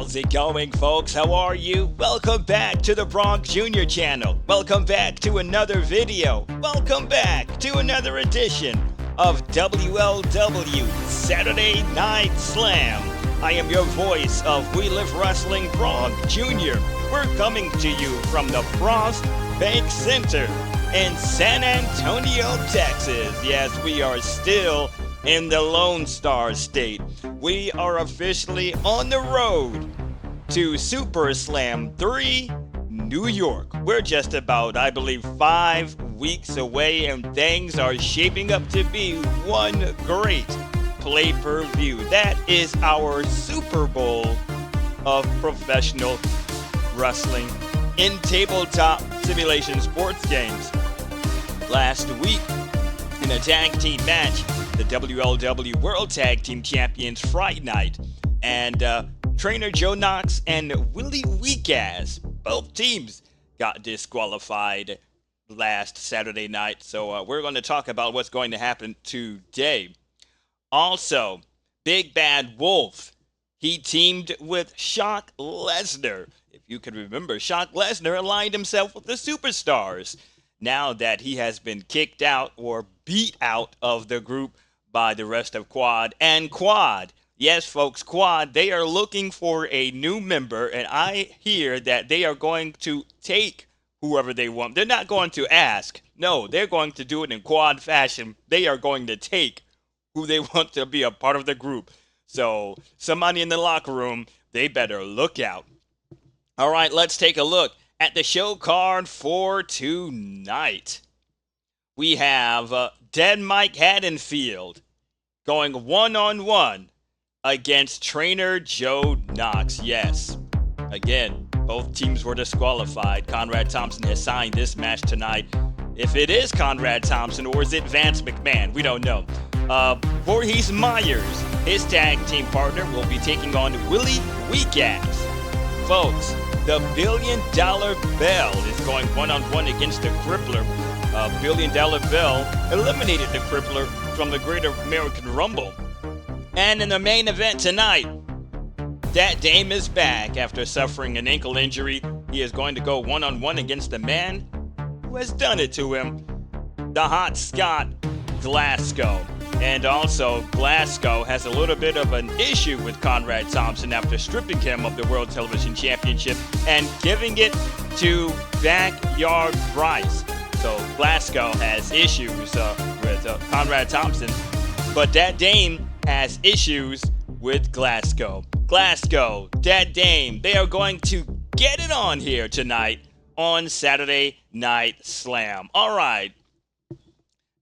How's it going, folks? How are you? Welcome back to the Bronx Jr. channel. Welcome back to another video. Welcome back to another edition of WLW Saturday Night Slam. I am your voice of We Live Wrestling Bronx Jr. We're coming to you from the Frost Bank Center in San Antonio, Texas. Yes, we are still in the Lone Star State. We are officially on the road to SuperSlam 3, New York. We're just about, I believe, 5 weeks away, and things are shaping up to be one great pay-per-view. That is our Super Bowl of professional wrestling in tabletop simulation sports games. Last week, in a tag team match, the WLW World Tag Team Champions Fright Night and trainer Joe Knox and Willie Weekass, both teams got disqualified last Saturday night. So we're going to talk about what's going to happen today. Also, Big Bad Wolf, he teamed with Shock Lesnar. If you can remember, Shock Lesnar aligned himself with the Superstars. Now that he has been kicked out or beat out of the group by the rest of Quad. And Quad, yes folks, Quad, they are looking for a new member, and I hear that they are going to take whoever they want. They're not going to ask. No, they're going to do it in Quad fashion. They are going to take who they want to be a part of the group. So somebody in the locker room, they better look out. All right, let's take a look at the show card for tonight. We have Dead Mike Haddonfield going one-on-one against trainer Joe Knox. Yes, again, both teams were disqualified. Conrad Thompson has signed this match tonight. If it is Conrad Thompson or is it Vance McMahon, we don't know. VOORHEES Myers, his tag team partner, will be taking on Willie Weekass. Folks, the $1 Billion Bell is going one-on-one against the Crippler. $1 Billion Bell eliminated the Crippler from the Great American Rumble. And in the main event tonight, that Dame is back after suffering an ankle injury. He is going to go one-on-one against the man who has done it to him, the hot SCOT, GLASCOW. And also, GLASCOW has a little bit of an issue with Conrad Thompson after stripping him of the World Television Championship and giving it to Backyard Bryce. So GLASCOW has issues with Conrad Thompson, but that Dame has issues with GLASCOW. GLASCOW, that Dame, they are going to get it on here tonight on Saturday Night Slam. All right.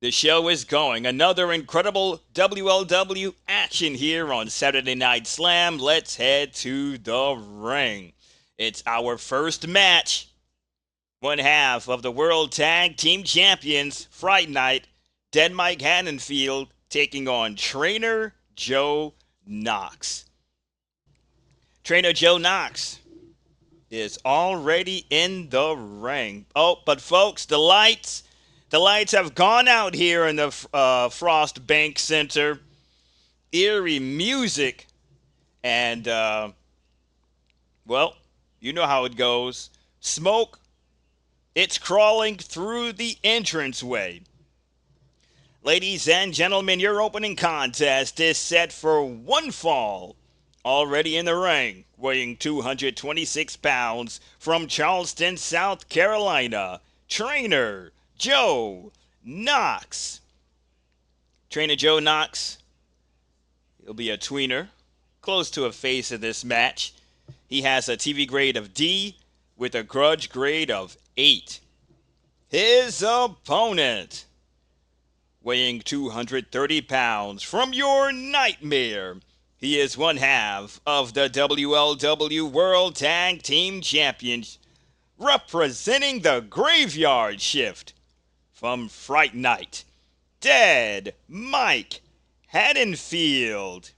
The show is going. Another incredible WLW action here on Saturday Night Slam. Let's head to the ring. It's our first match. One half of the World Tag Team Champions, Fright Night, Dead Mike Haddonfield taking on Trainer Joe Knox. Trainer Joe Knox is already in the ring. Oh, but folks, the lights have gone out here in the Frost Bank Center. Eerie music. And, well, you know how it goes. Smoke, it's crawling through the entranceway. Ladies and gentlemen, your opening contest is set for one fall. Already in the ring, weighing 226 pounds, from Charleston, South Carolina, Trainer Joe Knox. Trainer Joe Knox, he'll be a tweener, close to a face in this match. He has a TV grade of D with a grudge grade of 8. His opponent, weighing 230 pounds, from your nightmare, he is one half of the WLW World Tag Team Champions, representing the Graveyard Shift. From Fright Night, Dead Mike Haddonfield.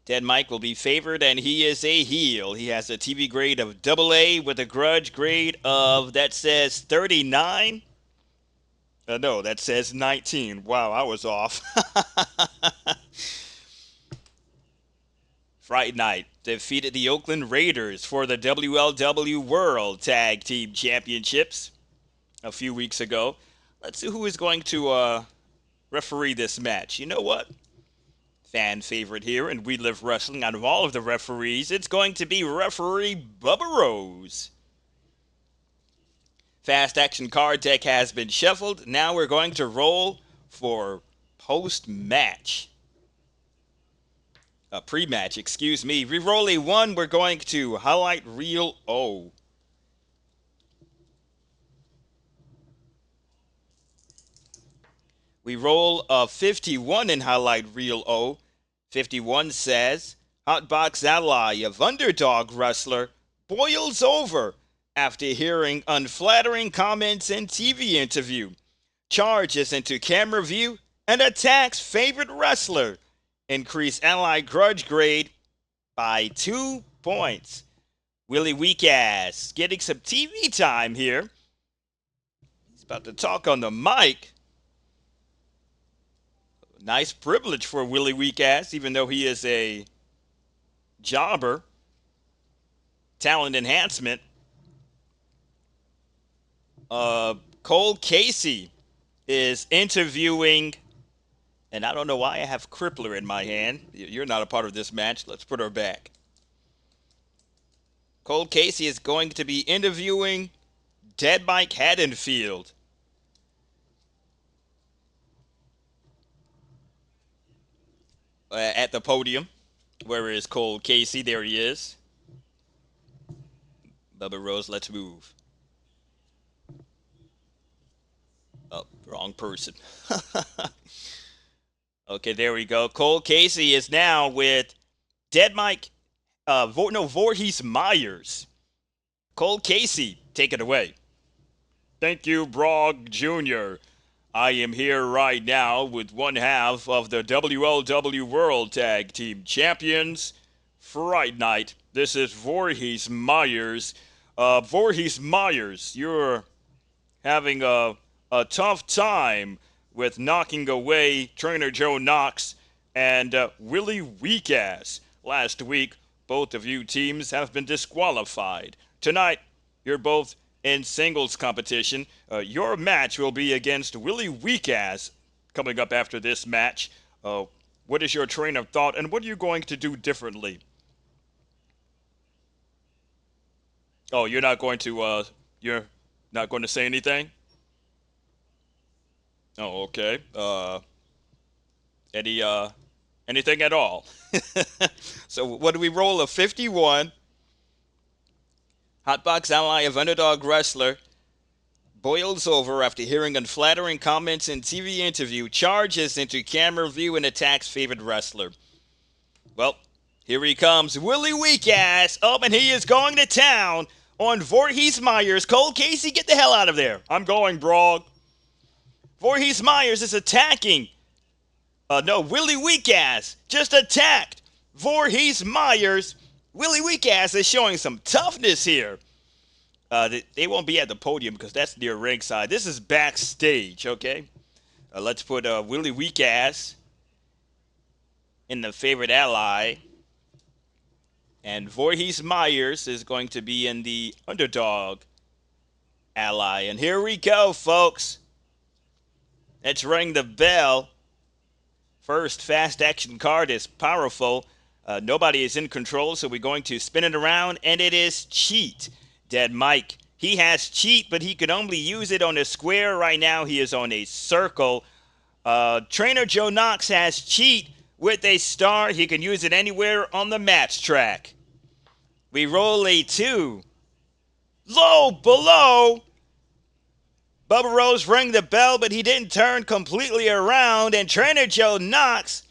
Dead Mike will be favored, and he is a heel. He has a TV grade of AA with a grudge grade of, that says 39. No, that says 19. Wow, I was off. Friday night defeated the Oakland Raiders for the WLW World Tag Team Championships a few weeks ago. Let's see who is going to referee this match. You know what? Fan favorite here, and We Live Wrestling. Out of all of the referees, it's going to be referee Bubba Rose. Fast action card deck has been shuffled. Now we're going to roll for post-match. Pre-match, excuse me. Reroll a 1, we're going to highlight reel O. We roll a 51 in highlight reel O. 51 says, Hotbox ally of underdog wrestler boils over after hearing unflattering comments in TV interview. Charges into camera view and attacks favorite wrestler. Increase ally grudge grade by 2 points. Willie Weakass getting some TV time here. He's about to talk on the mic. Nice privilege for Willie Weakass, even though he is a jobber. Talent enhancement. Cole Casey is interviewing, and I don't know why I have Crippler in my hand. You're not a part of this match. Let's put her back. Cole Casey is going to be interviewing Dead Mike Haddonfield. At the podium. Where is Cole Casey? There he is. Bubba Rose, let's move. Oh, wrong person. Okay, there we go. Cole Casey is now with Dead Mike, Voorhees Myers. Cole Casey, take it away. Thank you, Brog Jr. I am here right now with one half of the WLW World Tag Team Champions. Fright Night. This is Voorhees Myers. Voorhees Myers, you're having a tough time with knocking away Trainer Joe Knox and Willie Weakass. Last week, both of you teams have been disqualified. Tonight, you're both in singles competition. Your match will be against Willie Weakass coming up after this match. What is your train of thought, and what are you going to do differently? Oh, you're not going to say anything? Oh, okay. Anything at all? So what do we roll? A 51. Hotbox ally of underdog wrestler boils over after hearing unflattering comments in TV interview, charges into camera view and attacks favorite wrestler. Well, here he comes, Willie Weakass. Oh, and he is going to town on Voorhees Myers. Cole Casey, get the hell out of there. I'm going, Brog. Voorhees Myers is attacking. Willie Weakass just attacked Voorhees Myers. Willie Weakass is showing some toughness here. They won't be at the podium because that's near ringside. This is backstage, okay? Let's put Willie Weakass in the favorite ally. And Voorhees Myers is going to be in the underdog ally. And here we go, folks. Let's ring the bell. First fast action card is powerful. Nobody is in control, so we're going to spin it around, and it is cheat. Dead Mike, he has cheat, but he can only use it on a square. Right now, he is on a circle. Trainer Joe Knox has cheat with a star. He can use it anywhere on the match track. We roll a 2. Low below. Bubba Rose rang the bell, but he didn't turn completely around, and Trainer Joe Knox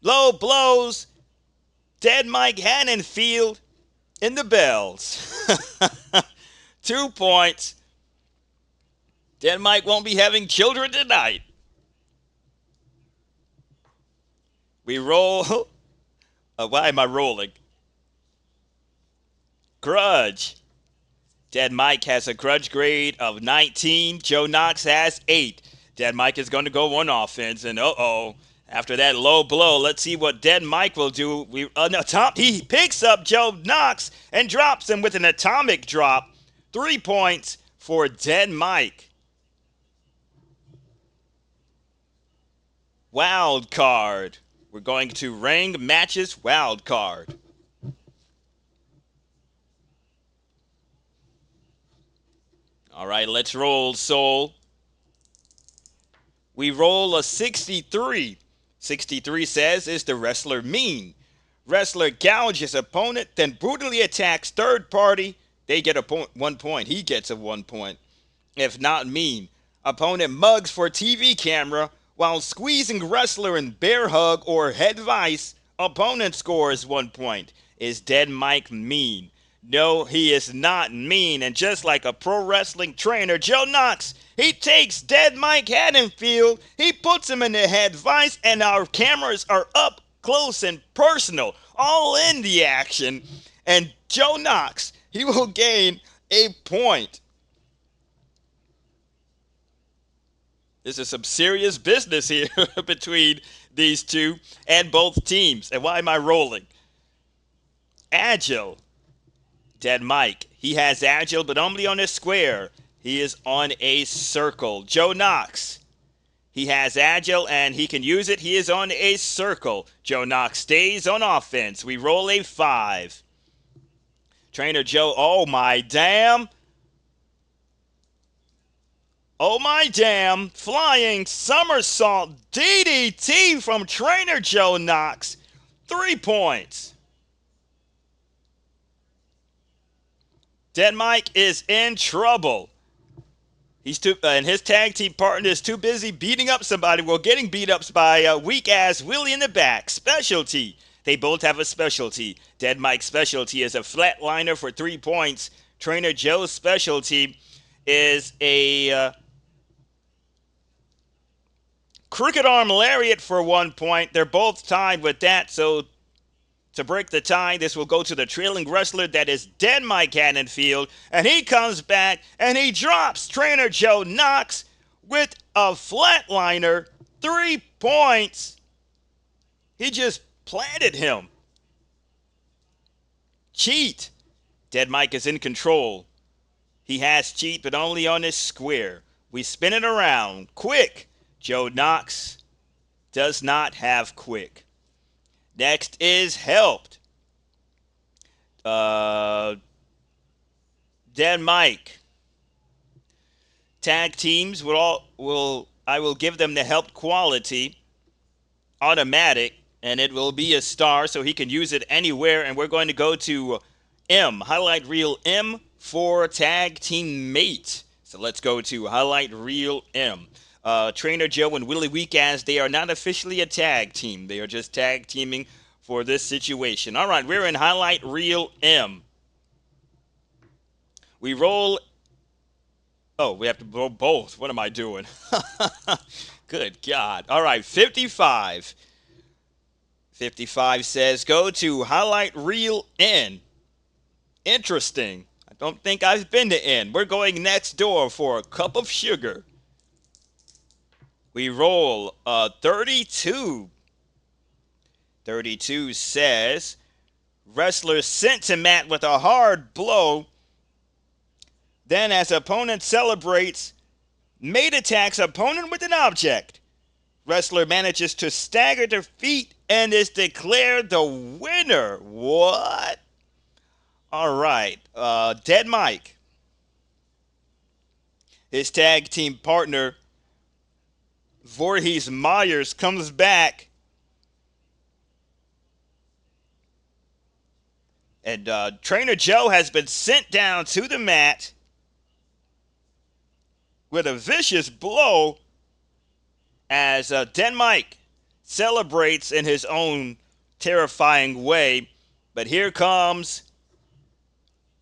low blows Dead Mike Haddonfield in the bells. 2 points. Dead Mike won't be having children tonight. We roll. Why am I rolling? Grudge. Dead Mike has a grudge grade of 19. Joe Knox has 8. Dead Mike is going to go on offense, and After that low blow, let's see what Dead Mike will do. He picks up Joe Knox and drops him with an atomic drop. 3 points for Dead Mike. Wild card. We're going to ring matches wild card. All right, let's roll, Soul. We roll a 63. 63 says, is the wrestler mean? Wrestler gouges opponent, then brutally attacks third party. They get 1 point. He gets a 1 point. If not mean, opponent mugs for TV camera while squeezing wrestler in bear hug or head vice. Opponent scores 1 point. Is Dead Mike mean? No, he is not mean. And just like a pro wrestling trainer, Joe Knox, he takes Dead Mike Haddonfield, he puts him in the head vice, and our cameras are up close and personal, all in the action. And Joe Knox, he will gain a point. This is some serious business here between these two and both teams. And why am I rolling? Agile. Dead Mike, he has agile, but only on a square. He is on a circle. Joe Knox, he has agile and he can use it. He is on a circle. Joe Knox stays on offense. We roll a 5. Trainer Joe, oh my damn. Oh my damn. Flying somersault DDT from Trainer Joe Knox. 3 points. Dead Mike is in trouble. And his tag team partner is too busy beating up somebody. Well, getting beat up by weak-ass Willie in the back. Specialty. They both have a specialty. Dead Mike's specialty is a flatliner for 3 points. Trainer Joe's specialty is a crooked arm lariat for 1 point. They're both tied with that, so to break the tie, this will go to the trailing wrestler, that is Dead Mike Haddonfield. And he comes back and he drops Trainer Joe Knox with a flatliner. 3 points. He just planted him. Cheat. Dead Mike is in control. He has cheat, but only on his square. We spin it around. Quick. Joe Knox does not have quick. Next is helped. Dead Mike. Tag teams I will give them the helped quality. Automatic. And it will be a star, so he can use it anywhere. And we're going to go to M. Highlight Reel M for tag team mate. So let's go to Highlight Reel M. Trainer Joe and Willie Weekaz, they are not officially a tag team. They are just tag teaming for this situation. All right, we're in Highlight Reel M. We roll. Oh, we have to roll both. What am I doing? Good God. All right, 55. 55 says, go to Highlight Reel N. Interesting. I don't think I've been to N. We're going next door for a cup of sugar. We roll 32. 32 says, wrestler sent to mat with a hard blow. Then as opponent celebrates, mate attacks opponent with an object. Wrestler manages to stagger their feet and is declared the winner. What? All right. Dead Mike. His tag team partner, VOORHEES Myers, comes back. And Trainer Joe has been sent down to the mat with a vicious blow as Dead Mike celebrates in his own terrifying way. But here comes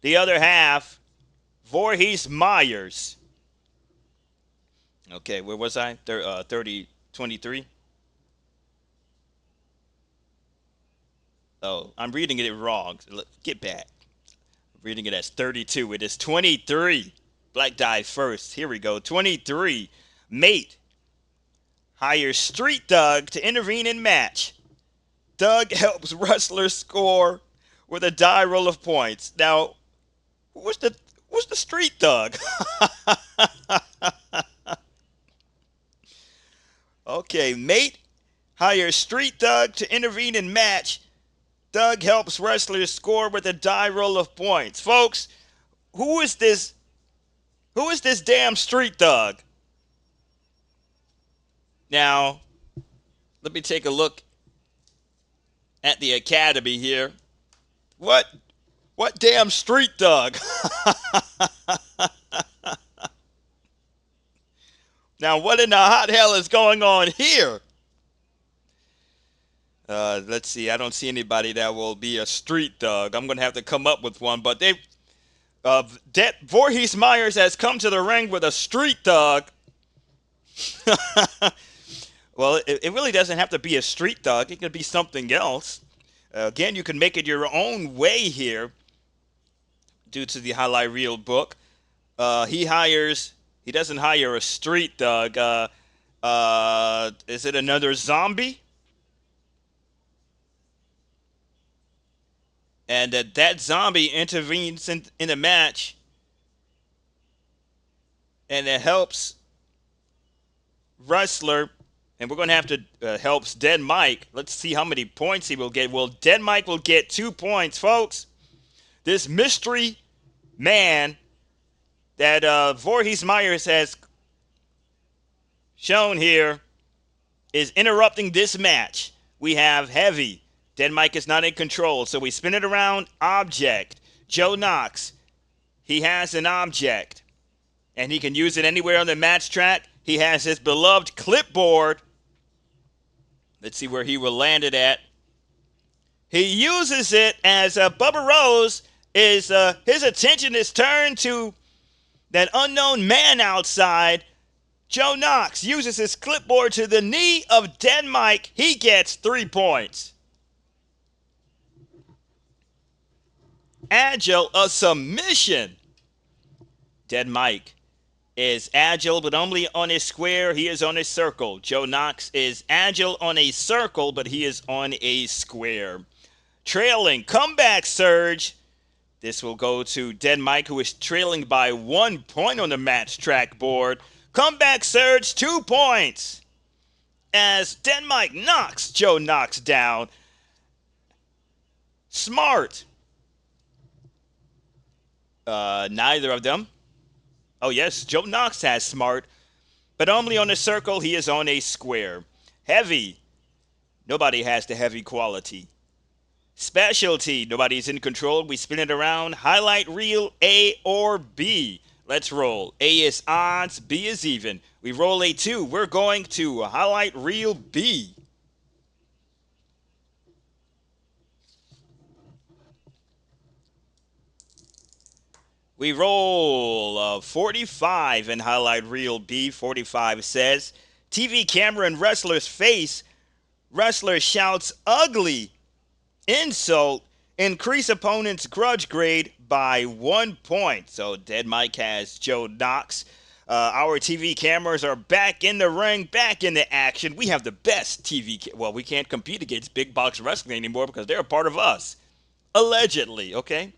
the other half, VOORHEES Myers. Okay, where was I? 23. Oh, I'm reading it wrong. Get back. I'm reading it as 32. It is 23. Black die first. Here we go. 23. Mate. hires Street Thug to intervene in match. Thug helps wrestler score with a die roll of points. Now, what's the Street Thug? Okay, mate hires Street Thug to intervene in match. Thug helps wrestlers score with a die roll of points. Folks, who is this? Who is this damn Street Thug? Now, let me take a look at the academy here. What damn Street Thug? Now, what in the hot hell is going on here? Let's see. I don't see anybody that will be a Street Thug. I'm going to have to come up with one. But Voorhees Myers has come to the ring with a Street Thug. Well, it really doesn't have to be a Street Thug. It could be something else. Again, you can make it your own way here due to the highlight reel book. He doesn't hire a Street Thug. Is it another zombie? And that zombie intervenes in the match, and it helps wrestler, and we're going to have to helps Dead Mike. Let's see how many points he will get. Well, Dead Mike will get 2 points, folks. This mystery man that Voorhees Myers has shown here is interrupting this match. We have Heavy. Dead Mike is not in control, so we spin it around. Object. Joe Knox. He has an object, and he can use it anywhere on the match track. He has his beloved clipboard. Let's see where he will land it at. He uses it as Bubba Rose is, his attention is turned to that unknown man outside. Joe Knox uses his clipboard to the knee of Dead Mike. He gets 3 points. Agile, a submission. Dead Mike is agile, but only on a square. He is on a circle. Joe Knox is agile on a circle, but he is on a square. Trailing, comeback surge. This will go to Dead Mike, who is trailing by 1 point on the match track board. Comeback surge, 2 points. As Dead Mike knocks Joe Knox down. Smart. Neither of them. Oh, yes, Joe Knox has smart, but only on a circle. He is on a square. Heavy. Nobody has the heavy quality. Specialty. Nobody's in control. We spin it around. Highlight reel, A or B. Let's roll. A is odds. B is even. We roll a 2. We're going to highlight reel B. We roll 45 in highlight reel B. 45 says, TV camera in wrestler's face. Wrestler shouts ugly insult. Increase opponent's grudge grade by 1 point. So Dead Mike has Joe Knox. Our TV cameras are back in the ring, back in the action. We have the best TV. Well, we can't compete against big box wrestling anymore because they're a part of us. Allegedly, okay?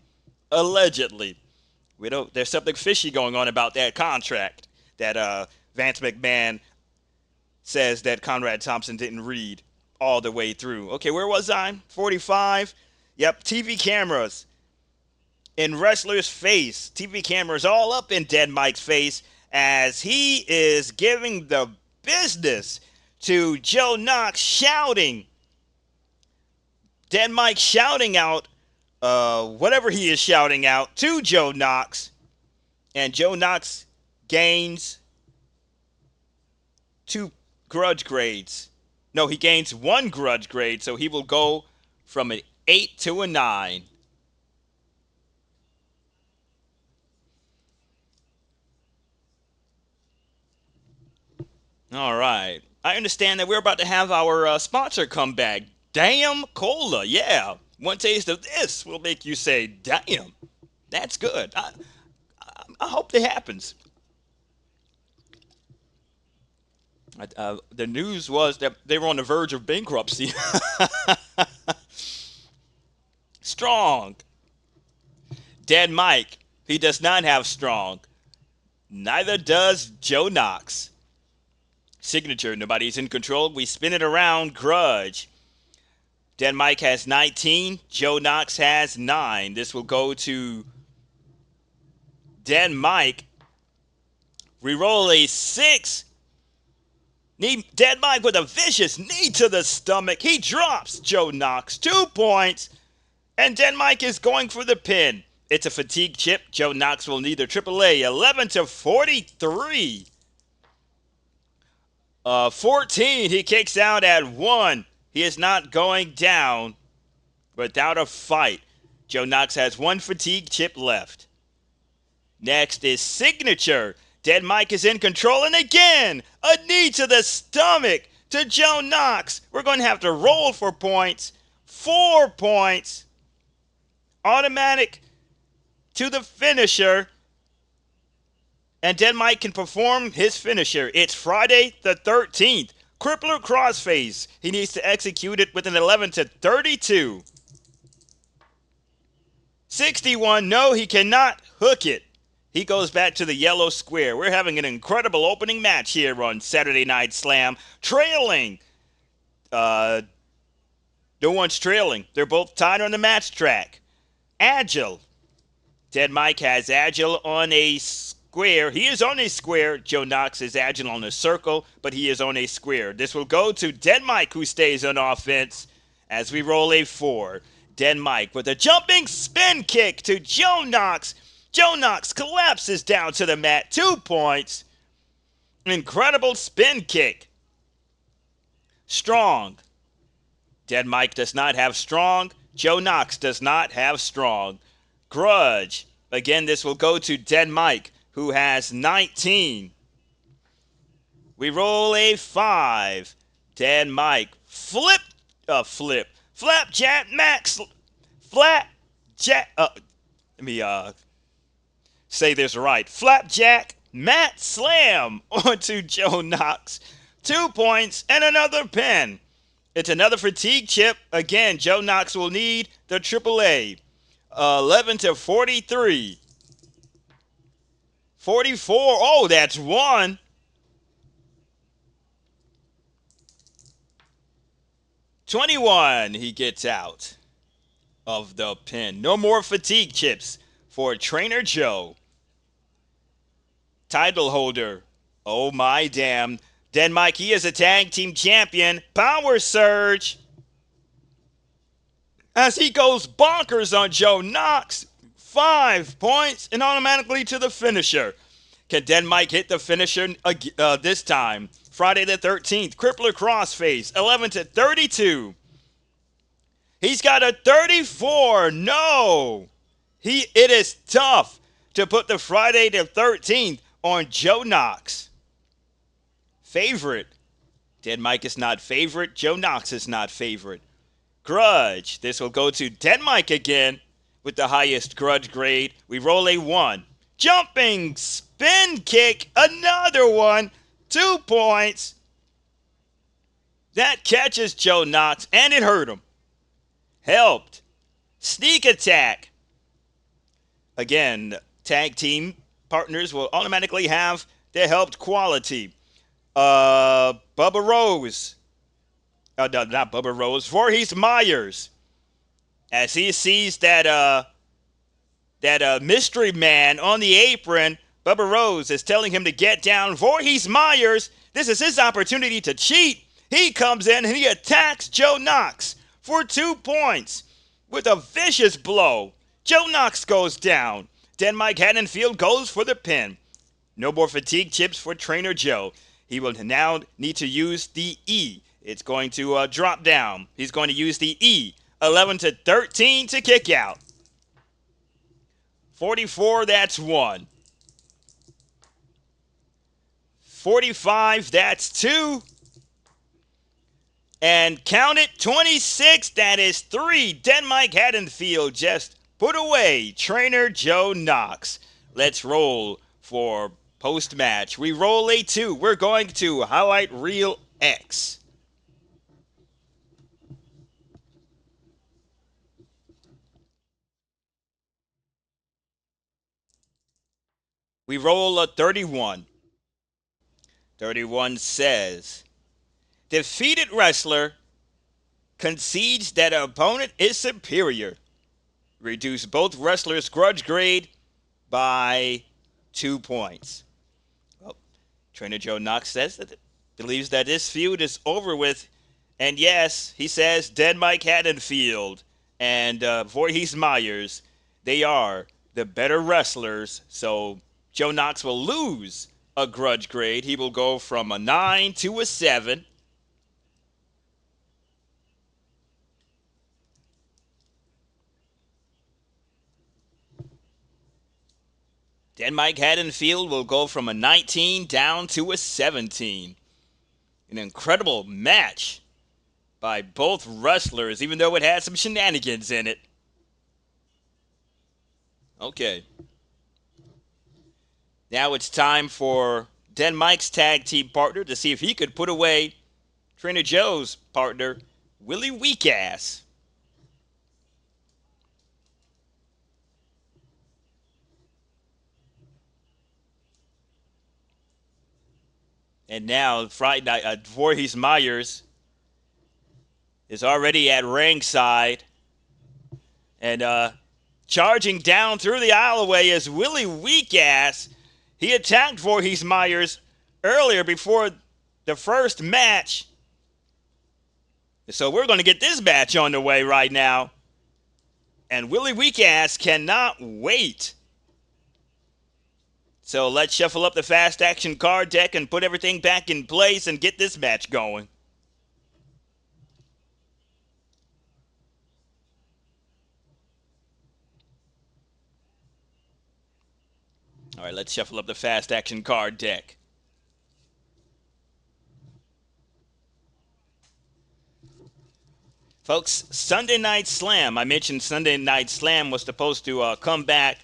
Allegedly. There's something fishy going on about that contract that Vance McMahon says that Conrad Thompson didn't read all the way through. Okay, where was I? 45. Yep, TV cameras in wrestler's face. TV cameras all up in Dead Mike's face as he is giving the business to Joe Knox, shouting. Dead Mike shouting out whatever he is shouting out to Joe Knox, and Joe Knox gains 2 grudge grades. No, he gains 1 grudge grade, so he will go from an 8 to a 9. All right. I understand that we're about to have our sponsor come back. Damn Cola, yeah. One taste of this will make you say, damn, that's good. I hope that happens. The news was that they were on the verge of bankruptcy. Strong. Dead Mike. He does not have strong. Neither does Joe Knox. Signature. Nobody's in control. We spin it around. Grudge. Dead Mike has 19. Joe Knox has 9. This will go to Dead Mike. We roll a 6. Dead Mike with a vicious knee to the stomach. He drops Joe Knox 2 points. And Dead Mike is going for the pin. It's a fatigue chip. Joe Knox will need the AAA 11-43. 14. He kicks out at 1. He is not going down without a fight. Joe Knox has 1 fatigue chip left. Next is Signature. Dead Mike is in control, and again, a knee to the stomach to Joe Knox. We're going to have to roll for points. 4 points. Automatic to the finisher. And Dead Mike can perform his finisher. It's Friday the 13th. Crippler crossface. He needs to execute it with an 11-32. 61. No, he cannot hook it. He goes back to the yellow square. We're having an incredible opening match here on Saturday Night Slam. Trailing. No one's trailing. They're both tied on the match track. Agile. Dead Mike has Agile on a square. He is on a square. Joe Knox is Agile on a circle, but he is on a square. This will go to Dead Mike, who stays on offense as we roll a 4. Dead Mike with a jumping spin kick to Joe Knox. Joe Knox collapses down to the mat. 2 points. Incredible spin kick. Strong. Dead Mike does not have strong. Joe Knox does not have strong. Grudge. Again, this will go to Dead Mike, who has 19. We roll a 5. Dead Mike. Flapjack Max. Flapjack. Let me say this right. Flapjack Mat Slam onto Joe Knox. 2 points and another pin. It's another fatigue chip. Again, Joe Knox will need the AAA. 11-43. 44. Oh, that's 1. 21. He gets out of the pin. No more fatigue chips for Trainer Joe. Title holder. Oh my damn. Dead Mike, he is a tag team champion. Power surge. As he goes bonkers on Joe Knox. 5 points and automatically to the finisher. Can Dead Mike hit the finisher this time? Friday the 13th. Crippler crossface. 11-32. He's got a 34. No. It is tough to put the Friday the 13th on Joe Knox. Favorite. Dead Mike is not favorite. Joe Knox is not favorite. Grudge. This will go to Dead Mike again with the highest grudge grade. We roll a 1. Jumping spin kick. Another one. 2 points. That catches Joe Knox and it hurt him. Helped. Sneak attack. Again, tag team partners will automatically have their helped quality. Bubba Rose. No, not Bubba Rose. Voorhees Myers. As he sees that mystery man on the apron, Bubba Rose is telling him to get down. Voorhees Myers, this is his opportunity to cheat. He comes in and he attacks Joe Knox for 2 points with a vicious blow. Joe Knox goes down. Dead Mike Haddonfield goes for the pin. No more fatigue chips for Trainer Joe. He will now need to use the E. It's going to drop down. He's going to use the E. 11-13 to kick out. 44, that's 1. 45, that's 2. And count it, 26, that is 3. Dead Mike Haddonfield just put away Trainer Joe Knox. Let's roll for Post-match, we roll a 2. We're going to highlight reel X. We roll a 31. 31 says, defeated wrestler concedes that opponent is superior. Reduce both wrestlers' grudge grade by 2 points. Well, Trainer Joe Knox says that believes that this feud is over with. And yes, he says Dead Mike Haddonfield and Voorhees Myers, they are the better wrestlers. So Joe Knox will lose a grudge grade. He will go from a 9 to a 7. Then Mike Haddonfield will go from a 19 down to a 17. An incredible match by both wrestlers, even though it had some shenanigans in it. Okay. Now it's time for Den Mike's tag team partner to see if he could put away Trainer Joe's partner, Willie Weakass. And now Friday night, Voorhees Myers is already at ringside. And charging down through the aisleway is Willie Weakass. He attacked Voorhees Myers earlier before the first match. So we're going to get this match on the way right now. And Willie Weakass cannot wait. So let's shuffle up the fast action card deck and put everything back in place and get this match going. All right, let's shuffle up the fast action card deck. Folks, Sunday Night Slam. I mentioned Sunday Night Slam was supposed to come back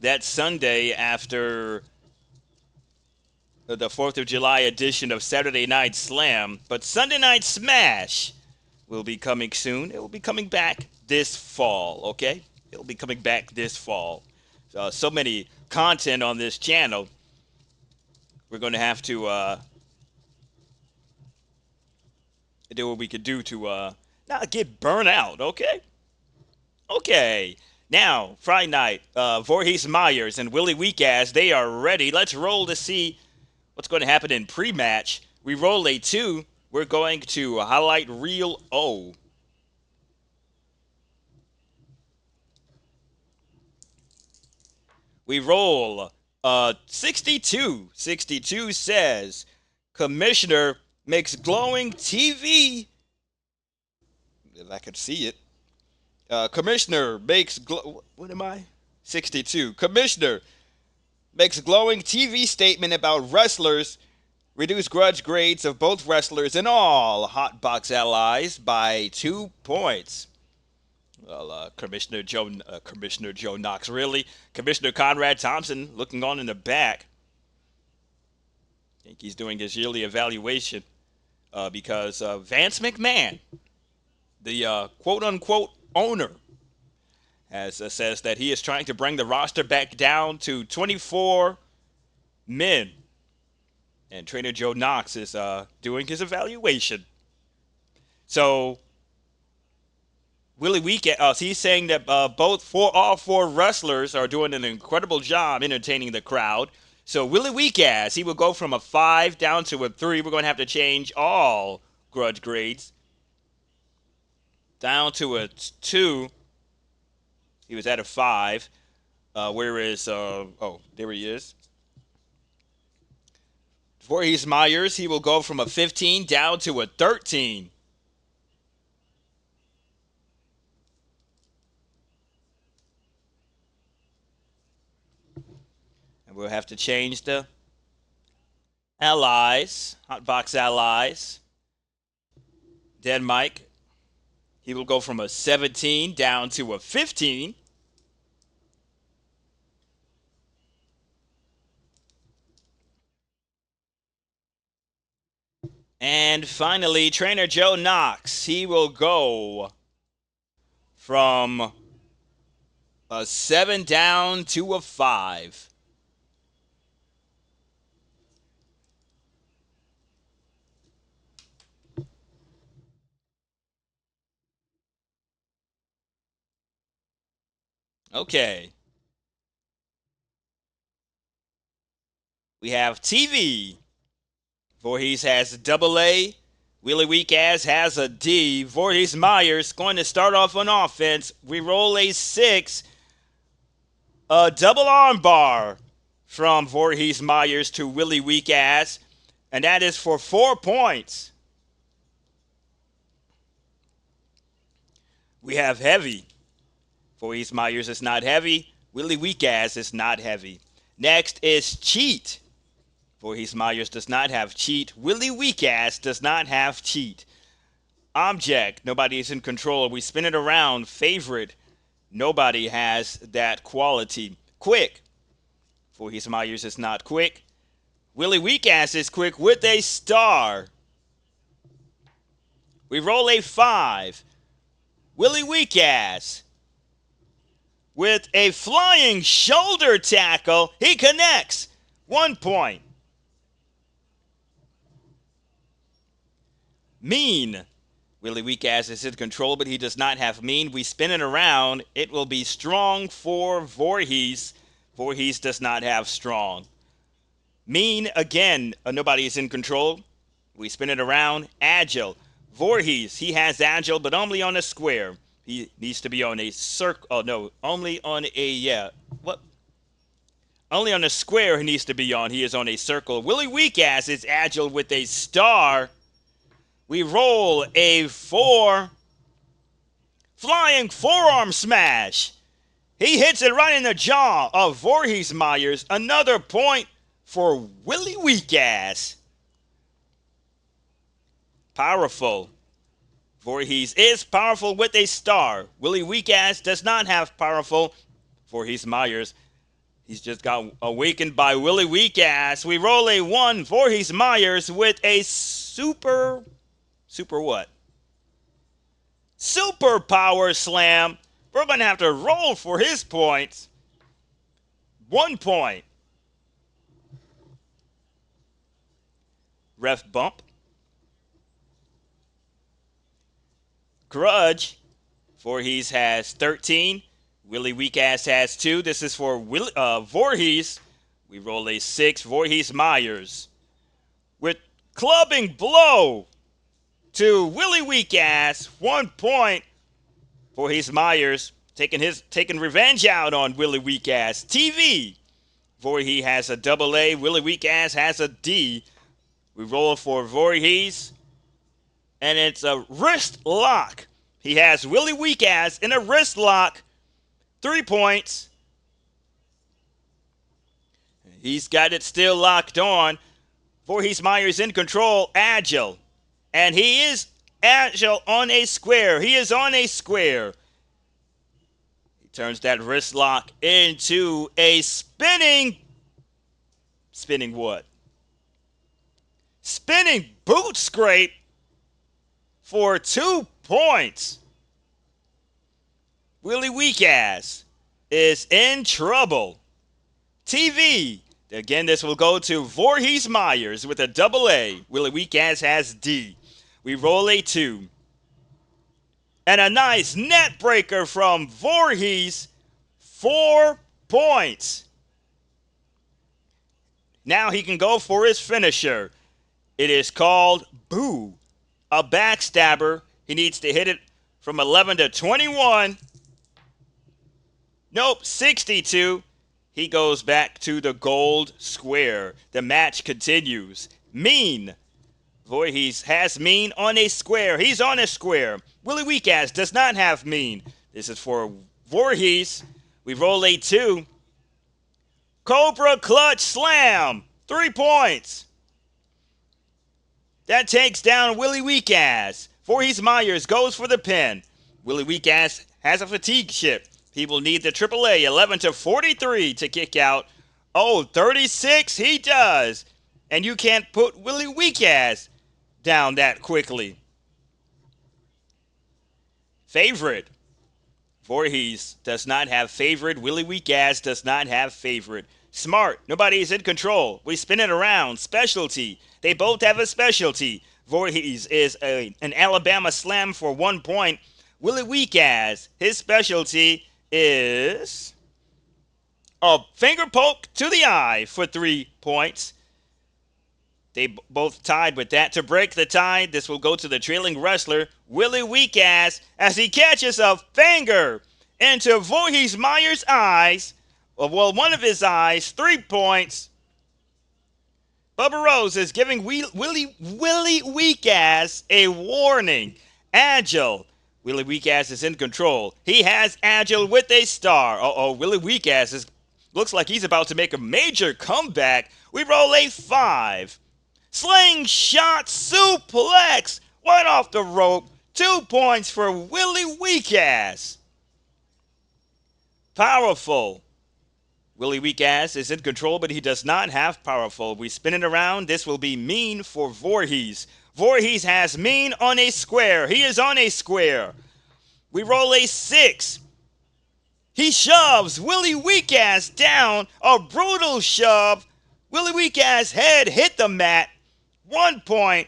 that Sunday after the 4th of July edition of Saturday Night Slam. But Sunday Night Smash will be coming soon. It will be coming back this fall, okay? It will be coming back this fall. So many content on this channel. We're going to have to do what we could do to not get burnt out, okay? Okay. Now, Friday night, Voorhees Myers and Willie Weakass, they are ready. Let's roll to see what's going to happen in pre-match. We roll a 2. We're going to highlight reel O. We roll 62. 62 says, Commissioner makes glowing TV. If I could see it. Commissioner makes what am I? 62. Commissioner makes glowing TV statement about wrestlers. Reduce grudge grades of both wrestlers and all Hot Box allies by 2 points. Well, Commissioner Joe Knox, really? Commissioner Conrad Thompson looking on in the back. I think he's doing his yearly evaluation because Vance McMahon, the quote-unquote owner, says that he is trying to bring the roster back down to 24 men. And Trainer Joe Knox is doing his evaluation. So Willie Weakass, he's saying that all four wrestlers are doing an incredible job entertaining the crowd. So Willie Weakass, he will go from a 5 down to a 3. We're going to have to change all grudge grades down to a 2. He was at a 5. Whereas, there he is. Voorhees Myers, he will go from a 15 down to a 13. And we'll have to change the allies, Hot Box allies. Dead Mike, he will go from a 17 down to a 15. And finally, Trainer Joe Knox. He will go from a 7 down to a 5. Okay. We have TV. Voorhees has a double A. Willie Weekass has a D. Voorhees Myers going to start off on offense. We roll a 6. A double arm bar from Voorhees Myers to Willie Weekass. And that is for 4 points. We have heavy. Voorhees Myers is not heavy. Willie Weekass is not heavy. Next is cheat. Voorhees Myers does not have cheat. Willie Weekass does not have cheat. Object. Nobody is in control. We spin it around. Favorite. Nobody has that quality. Quick. Voorhees Myers is not quick. Willie Weekass is quick with a star. We roll a 5. Willie Weekass with a flying shoulder tackle. He connects. 1 point. Mean. Willie Weekass is in control, but he does not have mean. We spin it around. It will be strong for Voorhees. Voorhees does not have strong. Mean, again, nobody is in control. We spin it around. Agile. Voorhees, he has agile, but only on a square. He needs to be on a circle. Oh, no, only on a, what? Only on a square he needs to be on. He is on a circle. Willie Weekass is agile with a star. We roll a 4. Flying forearm smash. He hits it right in the jaw of Voorhees Myers. Another point for Willie Weekass. Powerful. Voorhees is powerful with a star. Willie Weekass does not have powerful. Voorhees Myers, he's just got awakened by Willie Weekass. We roll a 1. Voorhees Myers with a super what? Super power slam. We're going to have to roll for his points. 1 point. Ref bump. Grudge. Voorhees has 13. Willie Weekass has 2. This is for Voorhees. We roll a 6. Voorhees Myers with clubbing blow to Willie Weekass. 1 point. Voorhees Myers taking revenge out on Willie Weekass. TV. Voorhees has a double A. Willie Weekass has a D. We roll for Voorhees. And it's a wrist lock. He has Willie Weekass in a wrist lock. 3 points. He's got it still locked on. Voorhees Myers in control. Agile. And he is agile on a square. He is on a square. He turns that wrist lock into a spinning what? Spinning boot scrape for 2 points. Willie Weekass is in trouble. TV. Again, this will go to Voorhees Myers with a double A. Willie Weekass has D. We roll a 2. And a nice net breaker from Voorhees. 4 points. Now he can go for his finisher. It is called Boo. A backstabber. He needs to hit it from 11 to 21. Nope, 62. He goes back to the gold square. The match continues. Mean. Voorhees has mean on a square. He's on a square. Willie Weekass does not have mean. This is for Voorhees. We roll a 2. Cobra clutch slam. 3 points. That takes down Willie Weekass. Voorhees Myers goes for the pin. Willie Weekass has a fatigue chip. He will need the AAA 11 to 43 to kick out. Oh, 36 he does. And you can't put Willie Weekass down that quickly. Favorite. Voorhees does not have favorite. Willie Weak-Ass does not have favorite. Smart. Nobody is in control. We spin it around. Specialty. They both have a specialty. Voorhees is an Alabama slam for 1 point. Willie Weak-Ass, his specialty is a finger poke to the eye for 3 points. They both tied with that. To break the tie, this will go to the trailing wrestler, Willie Weak-Ass, as he catches a finger into Voorhees Myers' eyes. Well, one of his eyes, 3 points. Bubba Rose is giving Willie Weak-Ass a warning. Agile. Willie Weak-Ass is in control. He has Agile with a star. Willie Weak-Ass looks like he's about to make a major comeback. We roll a 5. Slingshot suplex. Right off the rope. 2 points for Willie Weak-Ass. Powerful. Willie Weak-Ass is in control, but he does not have powerful. We spin it around. This will be mean for Voorhees. Voorhees has mean on a square. He is on a square. We roll a 6. He shoves Willie Weak-Ass down. A brutal shove. Willie Weak-Ass head hit the mat. 1 point.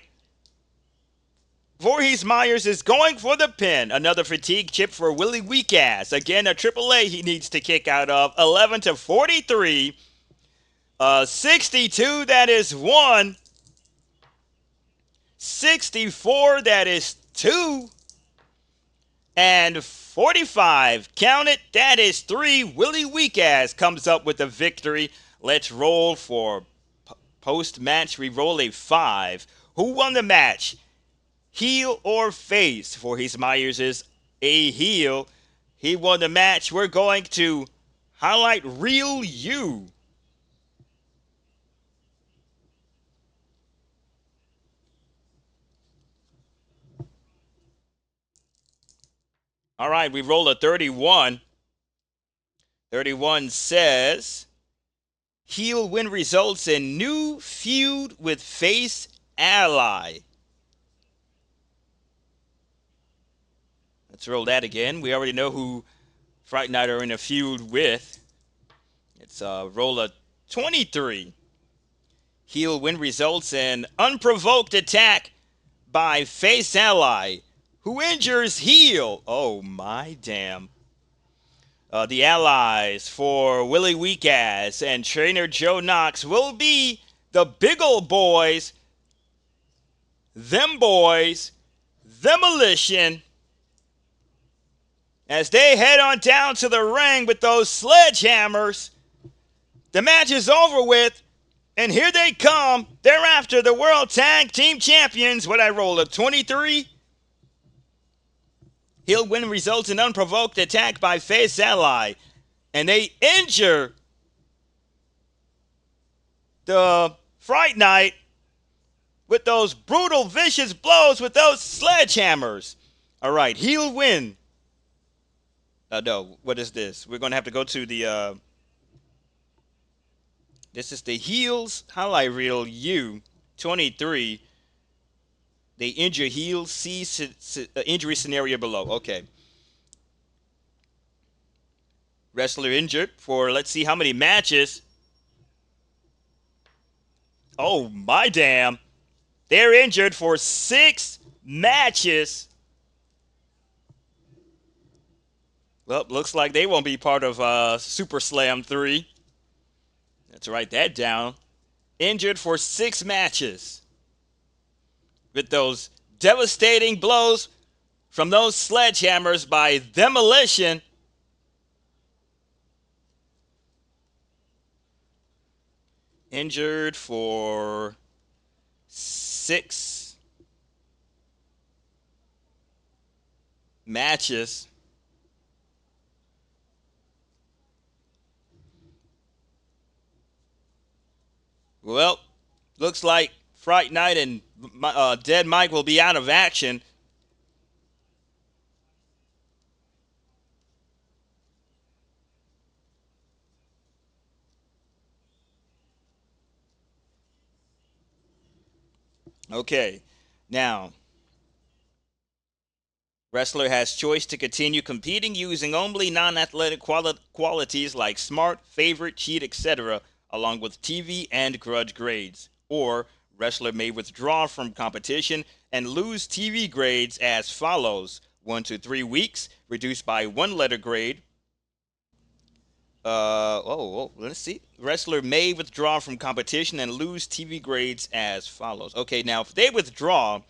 Voorhees Myers is going for the pin. Another fatigue chip for Willie Weak-Ass. Again, a AAA he needs to kick out of. 11-43. 62, that is 1. 64, that is 2. And 45, count it, that is 3. Willie Weak-Ass comes up with a victory. Let's roll for post-match. We roll a 5. Who won the match? Heel or face? Voorhees Myers is a heel. He won the match. We're going to highlight Real You. All right, we roll a 31. 31 says, heel win results in new feud with face ally. Let's roll that again. We already know who Fright Night are in a feud with. It's roll a 23. Heel win results in unprovoked attack by face ally, who injures heel. Oh my damn. The allies for Willie Weak-Ass and trainer Joe Knox will be the Big Ol' Boys, them boys, Demolition, as they head on down to the ring with those sledgehammers. The match is over with, and here they come. They're after the World Tag Team Champions. What I roll, a 23? Heel win results in unprovoked attack by face ally, and they injure the Fright Night with those brutal, vicious blows with those sledgehammers. All right, heel win. No, what is this? We're going to have to go to the, this is the heels highlight reel U, 23. They injure heel, see injury scenario below. Okay. Wrestler injured for, let's see how many matches. Oh, my damn. They're injured for 6 matches. Well, looks like they won't be part of SuperSlam 3. Let's write that down. Injured for 6 matches. With those devastating blows from those sledgehammers by Demolition. Injured for 6 matches. Well, looks like Fright Night and Dead Mike will be out of action. Okay. Now, wrestler has choice to continue competing using only non-athletic qualities like smart, favorite, cheat, etc., along with TV and grudge grades. Or wrestler may withdraw from competition and lose TV grades as follows: 1 to 3 weeks, reduced by one letter grade. Let's see. Wrestler may withdraw from competition and lose TV grades as follows. Okay, now if they withdraw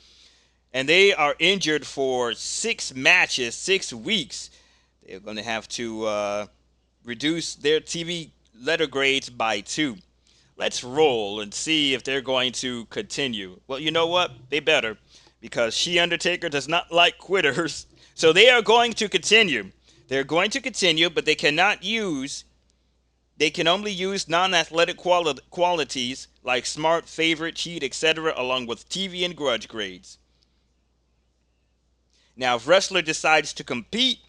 and they are injured for 6 matches, 6 weeks, they're going to have to reduce their TV letter grades by 2. Let's roll and see if they're going to continue. Well, you know what? They better, because She Undertaker does not like quitters. So they are going to continue. They're going to continue, but they can only use non-athletic qualities like smart, favorite, cheat, etc., along with TV and grudge grades. Now, if wrestler decides to compete,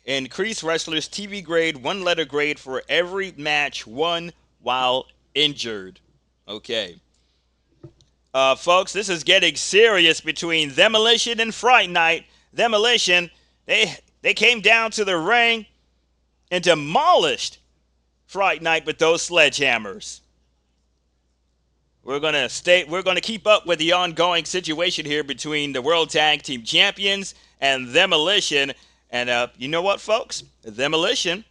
increase wrestler's TV grade one letter grade for every match won while injured. Okay. Folks, this is getting serious between Demolition and Fright Night. Demolition, they came down to the ring and demolished Fright Night with those sledgehammers. We're gonna keep up with the ongoing situation here between the World Tag Team Champions and Demolition. And you know what, folks? Demolition,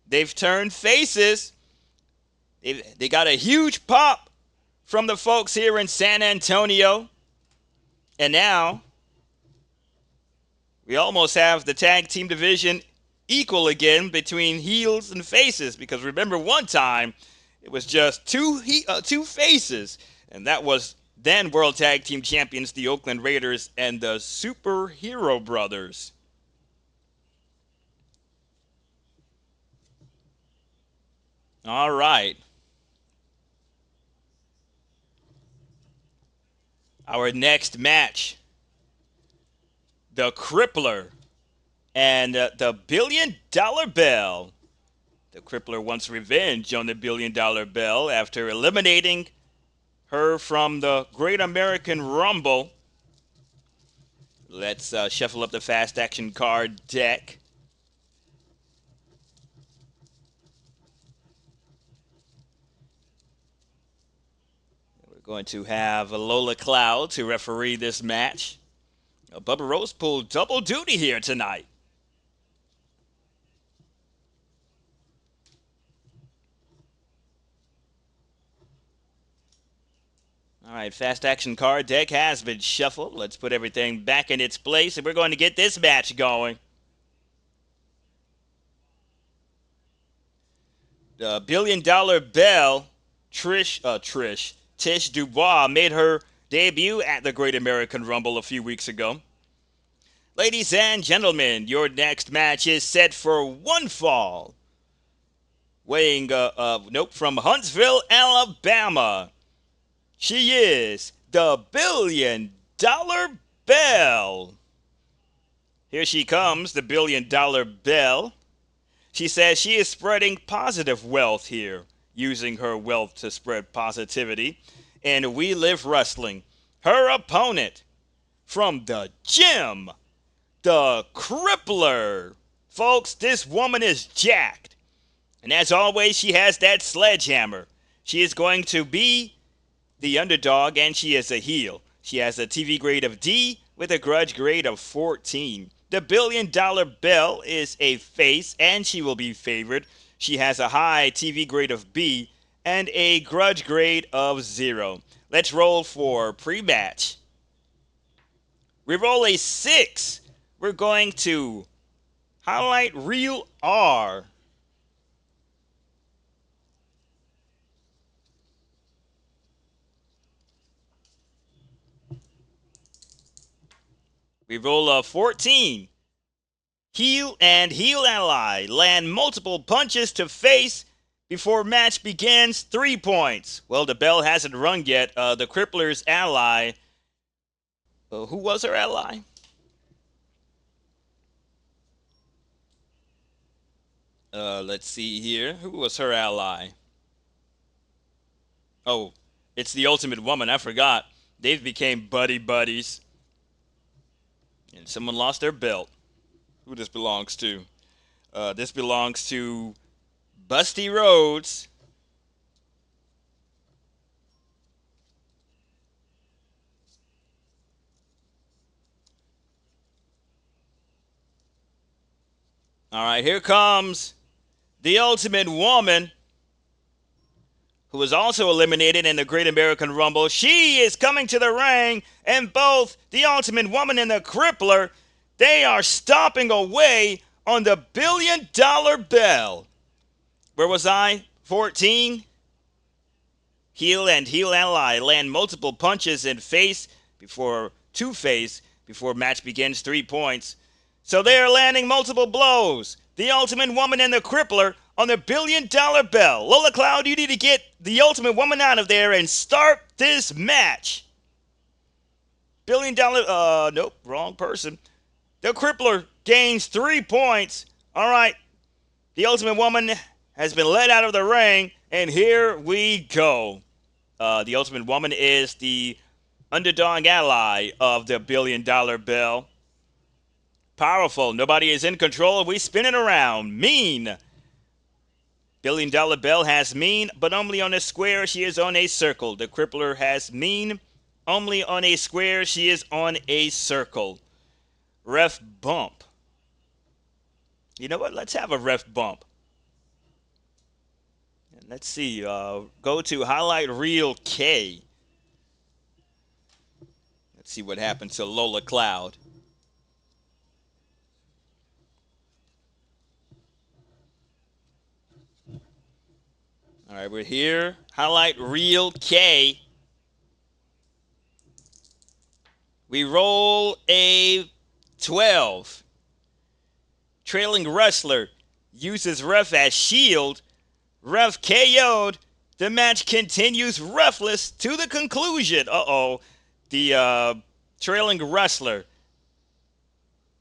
they've turned faces. They got a huge pop from the folks here in San Antonio. And now we almost have the tag team division equal again between heels and faces, because remember, one time it was just two faces, and that was then World Tag Team Champions, the Oakland Raiders, and the Superhero Brothers. All right. Our next match, the Crippler and the $1 Billion Bell. The Crippler wants revenge on the $1 Billion Bell after eliminating her from the Great American Rumble. Let's shuffle up the fast action card deck. We're going to have Lola Cloud to referee this match. Bubba Rose pulled double duty here tonight. All right, fast action card deck has been shuffled. Let's put everything back in its place, and we're going to get this match going. The $1 Billion Bell, Tish Dubois made her debut at the Great American Rumble a few weeks ago. Ladies and gentlemen, your next match is set for one fall. Weighing, from Huntsville, Alabama. She is the $1 Billion Bell. Here she comes, the $1 Billion Bell. She says she is spreading positive wealth here, using her wealth to spread positivity. And We Live Wrestling. Her opponent from the gym, the Crippler. Folks, this woman is jacked. And as always, she has that sledgehammer. She is going to be the underdog, and she is a heel. She has a TV grade of D with a grudge grade of 14. The $1 Billion Bell is a face, and she will be favored. She has a high TV grade of B and a grudge grade of 0. Let's roll for pre-match. We roll a 6. We're going to highlight reel R. We roll a 14. Heel and heel ally land multiple punches to face before match begins. 3 points. Well, the bell hasn't rung yet. The Crippler's ally. Who was her ally? Let's see here. Who was her ally? Oh, it's the Ultimate Woman. I forgot. They've became buddies. And someone lost their belt. Who this belongs to? This belongs to Busty Rhodes. All right, here comes the Ultimate Woman, who was also eliminated in the Great American Rumble. She is coming to the ring, and both the Ultimate Woman and the Crippler, they are stomping away on the $1 billion bell. Where was I? 14. Heel and heel ally land multiple punches in face before match begins. 3 points. So they are landing multiple blows. The Ultimate Woman and the Crippler on the $1 billion bell. Lola Cloud, you need to get the Ultimate Woman out of there and start this match. $1 billion, nope, wrong person. The Crippler gains 3 points. All right, the Ultimate Woman has been led out of the ring, and here we go. The Ultimate Woman is the underdog ally of the $1 billion bell. Powerful. Nobody is in control. We spin it around. Mean. $1 billion bell has mean, but only on a square. She is on a circle. The Crippler has mean, only on a square. She is on a circle. Ref bump. You know what? Let's have a ref bump. Let's see. Go to highlight reel K. Let's see what happened to Lola Cloud. All right, we're here. Highlight reel K. We roll a 12. Trailing wrestler uses ref as shield. Ref KO'd. The match continues refless to the conclusion. Uh-oh. The trailing wrestler.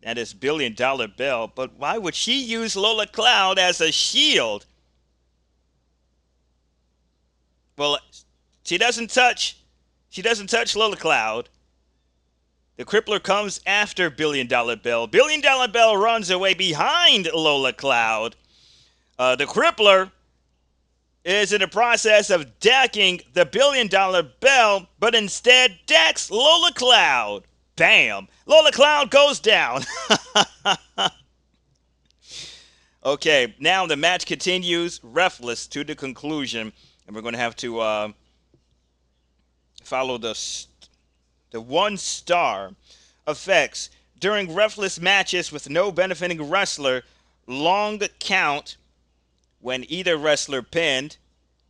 That is $1 billion bell. But why would she use Lola Cloud as a shield? Well, she doesn't touch Lola Cloud. The Crippler comes after $1 billion bell. $1 billion bell runs away behind Lola Cloud. The Crippler is in the process of decking the $1 billion bell, but instead decks Lola Cloud. Bam! Lola Cloud goes down. Okay, now the match continues refless to the conclusion, and we're going to have to follow the 1-star effects. During refless matches with no benefiting wrestler, long count when either wrestler pinned,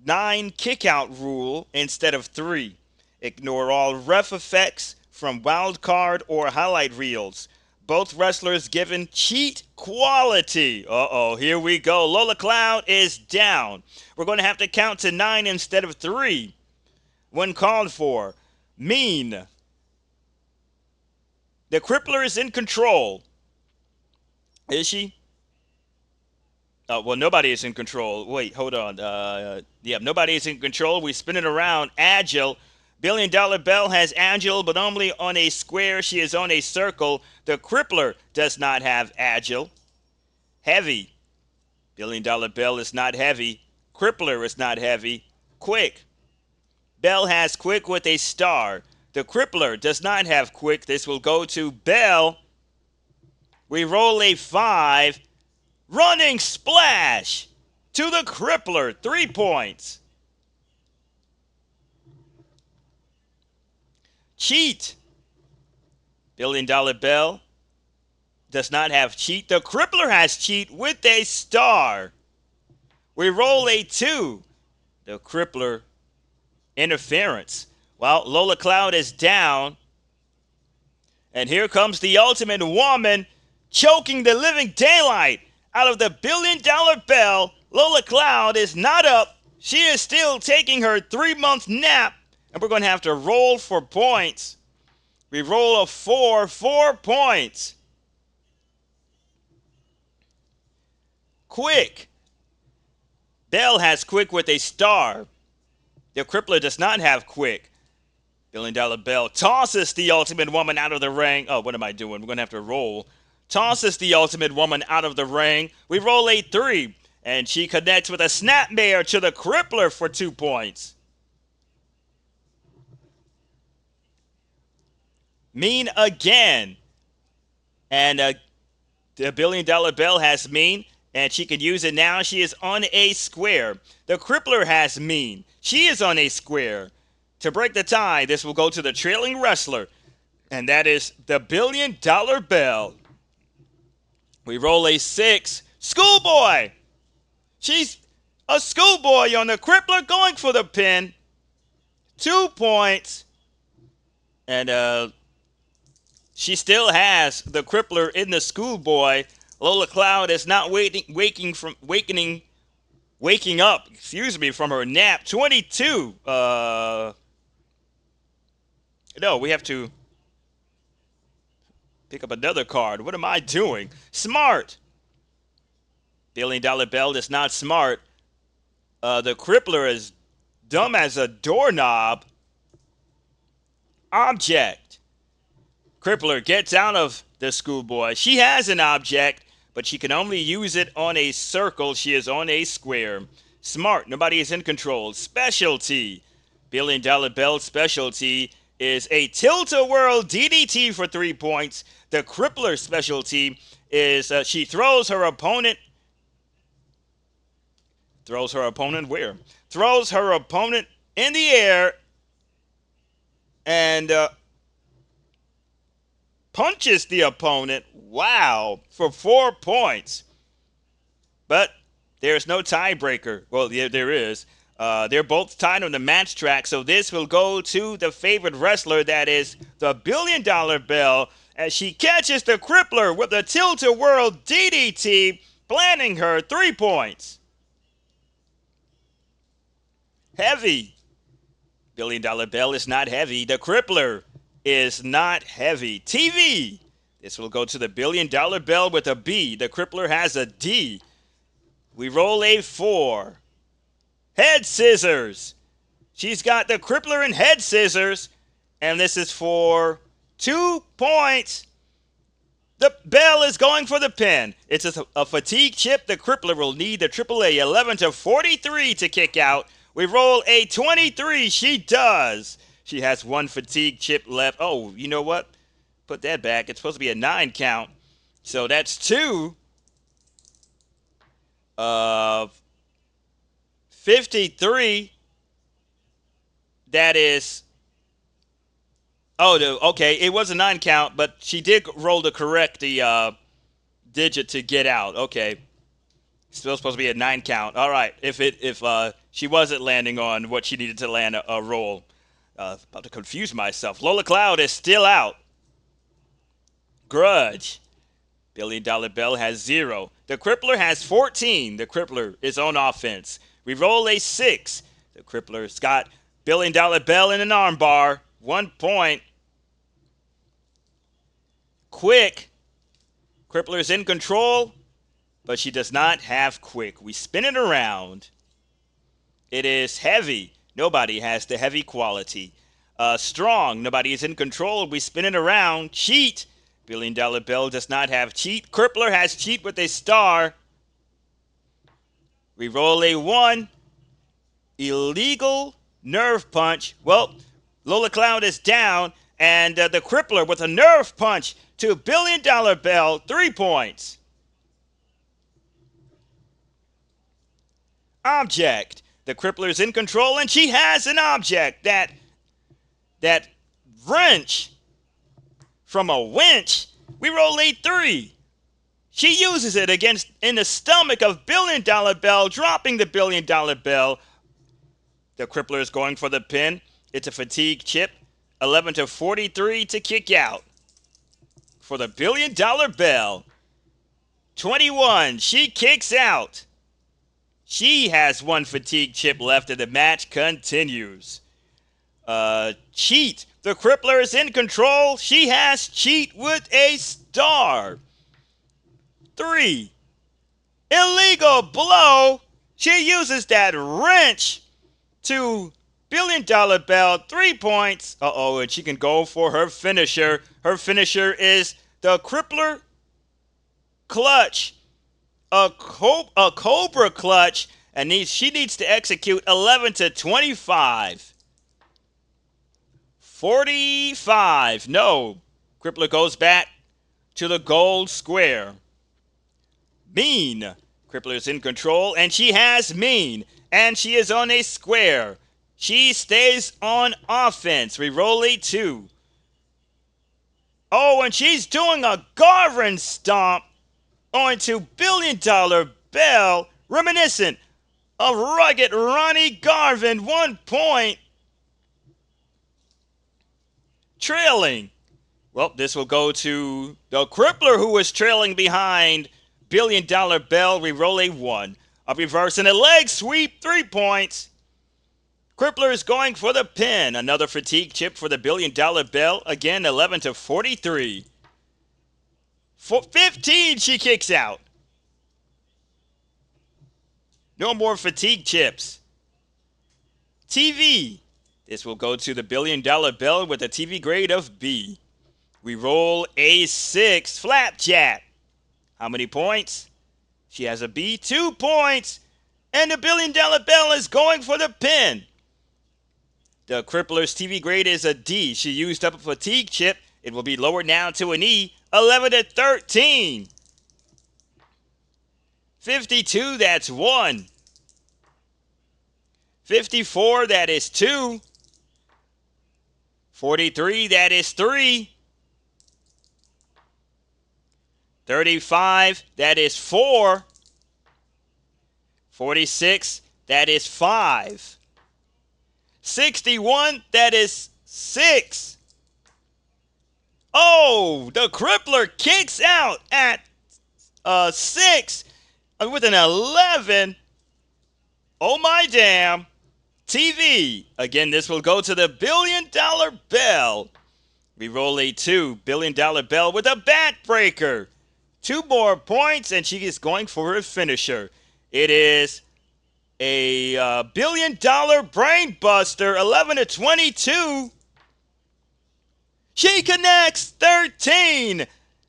9 kick-out rule instead of 3. Ignore all ref effects from wild card or highlight reels. Both wrestlers given cheat quality. Uh-oh, here we go. Lola Cloud is down. We're going to have to count to 9 instead of 3. When called for, mean. The Crippler is in control. Is she? Well, nobody is in control. Wait, hold on. Yeah, nobody is in control. We spin it around. Agile. $1 billion bell has agile, but only on a square. She is on a circle. The Crippler does not have agile. Heavy. $1 billion bell is not heavy. Crippler is not heavy. Quick. Bell has quick with a star. The Crippler does not have quick. This will go to Bell. We roll a 5. Running splash to the Crippler. 3 points. Cheat. $1 billion bell does not have cheat. The Crippler has cheat with a star. We roll a 2. The Crippler interference. Well, Lola Cloud is down. And here comes the Ultimate Woman choking the living daylight out of the $1 billion bell. Lola Cloud is not up. She is still taking her 3-month nap. And we're going to have to roll for points. We roll a 4. 4 points. Quick. Bell has quick with a star. The Crippler does not have quick. Billion-dollar Belle tosses the Ultimate Woman out of the ring. Oh, what am I doing? We're going to have to roll. Tosses the Ultimate Woman out of the ring. We roll a 3, and she connects with a snapmare to the Crippler for 2 points. Mean again. And the Billion-dollar Belle has mean, and she can use it now. She is on a square. The Crippler has mean. She is on a square. To break the tie, this will go to the trailing wrestler, and that is the Billion-dollar Belle. We roll a 6. Schoolboy! She's a schoolboy on the Crippler going for the pin. 2 points. And she still has the Crippler in the schoolboy. Lola Cloud is not waking up, from her nap. 22. No, we have to pick up another card. What am I doing? Smart. Billion-dollar Belle is not smart. The Crippler is dumb as a doorknob. Object. Crippler gets out of the schoolboy. She has an object, but she can only use it on a circle. She is on a square. Smart. Nobody is in control. Specialty. Billion-dollar Belle's specialty is a tilt-a-whirl DDT for 3 points. The Crippler specialty is she throws her opponent. Throws her opponent where? Throws her opponent in the air and punches the opponent. Wow, for 4 points. But there's no tiebreaker. Well, yeah, there is. They're both tied on the match track, so this will go to the favorite wrestler, that is the Billion-dollar Belle, as she catches the Crippler with a tilt-a-whirl DDT, planting her 3 points. Heavy. Billion-dollar Belle is not heavy. The Crippler is not heavy. TV. This will go to the Billion-dollar Belle with a B. The Crippler has a D. We roll a 4. Head scissors. She's got the Crippler in head scissors, and this is for 2 points. The Belle is going for the pin. It's a fatigue chip. The Crippler will need the AAA 11-43 to kick out. We roll a 23. She does. She has 1 fatigue chip left. Oh, you know what? Put that back. It's supposed to be a 9 count. So that's 2 of 53. That is. Oh, okay. It was a 9 count, but she did roll the correct digit to get out. Okay. Still supposed to be a 9 count. All right. If she wasn't landing on what she needed to land a roll. About to confuse myself. Lola Cloud is still out. Grudge. Billion-dollar Belle has 0. The Crippler has 14. The Crippler is on offense. We roll a 6. The Crippler's got Billion-dollar Belle in an armbar. 1 point. Quick. Crippler's in control, but she does not have quick. We spin it around. It is heavy. Nobody has the heavy quality. Strong. Nobody is in control. We spin it around. Cheat. Billion-dollar Belle does not have cheat. Crippler has cheat with a star. We roll a 1. Illegal nerve punch. Well, Lola Cloud is down, and the Crippler with a nerve punch to Billion-dollar Belle. 3 points. Object. The Crippler is in control, and she has an object. That wrench from a winch. We roll a 3. She uses it in the stomach of Billion-dollar Belle, dropping the Billion-dollar Belle. The Crippler is going for the pin. It's a fatigue chip. 11-43 to kick out. For the Billion-dollar Belle. 21. She kicks out. She has 1 fatigue chip left, and the match continues. Cheat. The Crippler is in control. She has cheat with a star. 3. Illegal blow. She uses that wrench to Billion-dollar Belle, 3 points. Uh-oh, and she can go for her finisher. Her finisher is the Crippler clutch. A Cobra clutch, and she needs to execute 11 to 25. 45. No. Crippler goes back to the gold square. Mean. Crippler is in control, and she has Mean. And she is on a square. She stays on offense. We roll a 2. Oh, and she's doing a Garvin stomp onto Billion-dollar Belle, reminiscent of rugged Ronnie Garvin. 1 point. Trailing. Well, this will go to the Crippler, who was trailing behind Billion-dollar Belle. We roll a 1. A reverse and a leg sweep, 3 points. Crippler is going for the pin. Another fatigue chip for the Billion-dollar Belle. Again, 11 to 43. 15, she kicks out. No more fatigue chips. TV. This will go to the Billion-dollar Belle with a TV grade of B. We roll a 6. Flapjack. How many points? She has a B, 2 points. And the Billion-dollar Belle is going for the pin. The Crippler's TV grade is a D. She used up a fatigue chip. It will be lowered now to an E. 11 to 13. 52, that's 1. 54, that is 2. 43, that is 3. 35, that is 4. 46, that is 5. 61, that is 6. Oh, the Crippler kicks out at 6 with an 11. Oh my damn. TV. Again, this will go to the Billion-dollar Belle. We roll a 2. Billion-dollar Belle with a backbreaker. 2 more points, and she is going for her finisher. It is a Billion-dollar Brain Buster, 11 to 22. She connects, 13.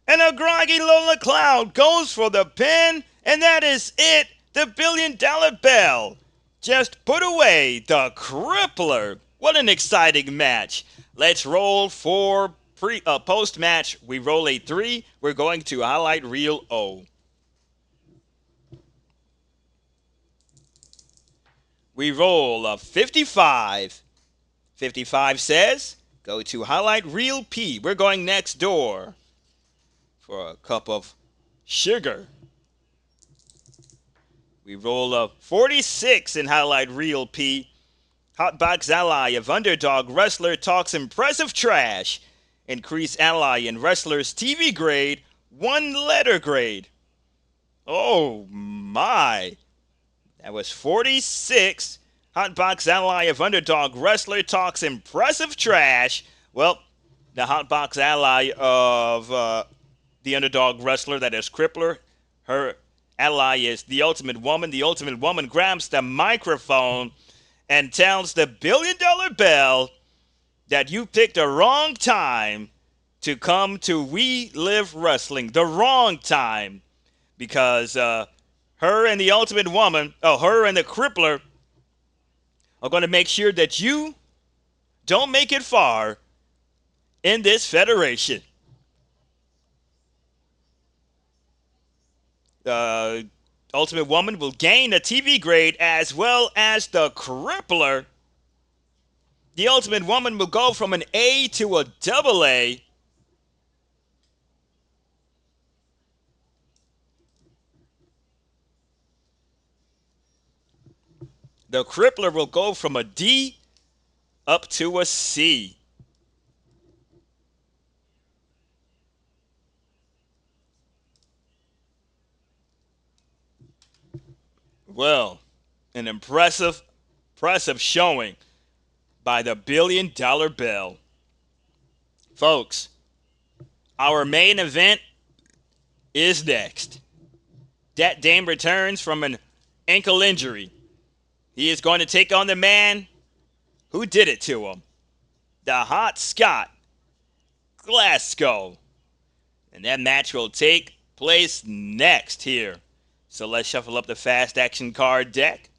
And a groggy Lola Cloud goes for the pin, and that is it. The Billion-dollar Belle just put away the Crippler. What an exciting match. Let's roll for post-match. We roll a 3. We're going to highlight reel O. We roll a 55. 55 says, go to highlight reel P. We're going next door for a cup of sugar. We roll a 46 in highlight reel P. Hotbox ally of underdog wrestler talks impressive trash. Increase ally in wrestler's TV grade, 1 letter grade. Oh my. That was 46. Hotbox ally of underdog wrestler talks impressive trash. Well, the Hotbox ally of the underdog wrestler, that is Crippler, her ally is the Ultimate Woman. The Ultimate Woman grabs the microphone and tells the Billion-dollar Belle that you picked the wrong time to come to We Live Wrestling. The wrong time. Because her and the Ultimate Woman, her and the Crippler are going to make sure that you don't make it far in this federation. The Ultimate Woman will gain a TV grade as well as the Crippler. The Ultimate Woman will go from an A to a AA. The Crippler will go from a D up to a C. Well, an impressive showing by the Billion-dollar Belle. Folks, our main event is next. Dat Dame returns from an ankle injury. He is going to take on the man Who did it to him? The hot Scot, GLASCOW. And that match will take place next here. So let's shuffle up the fast action card deck.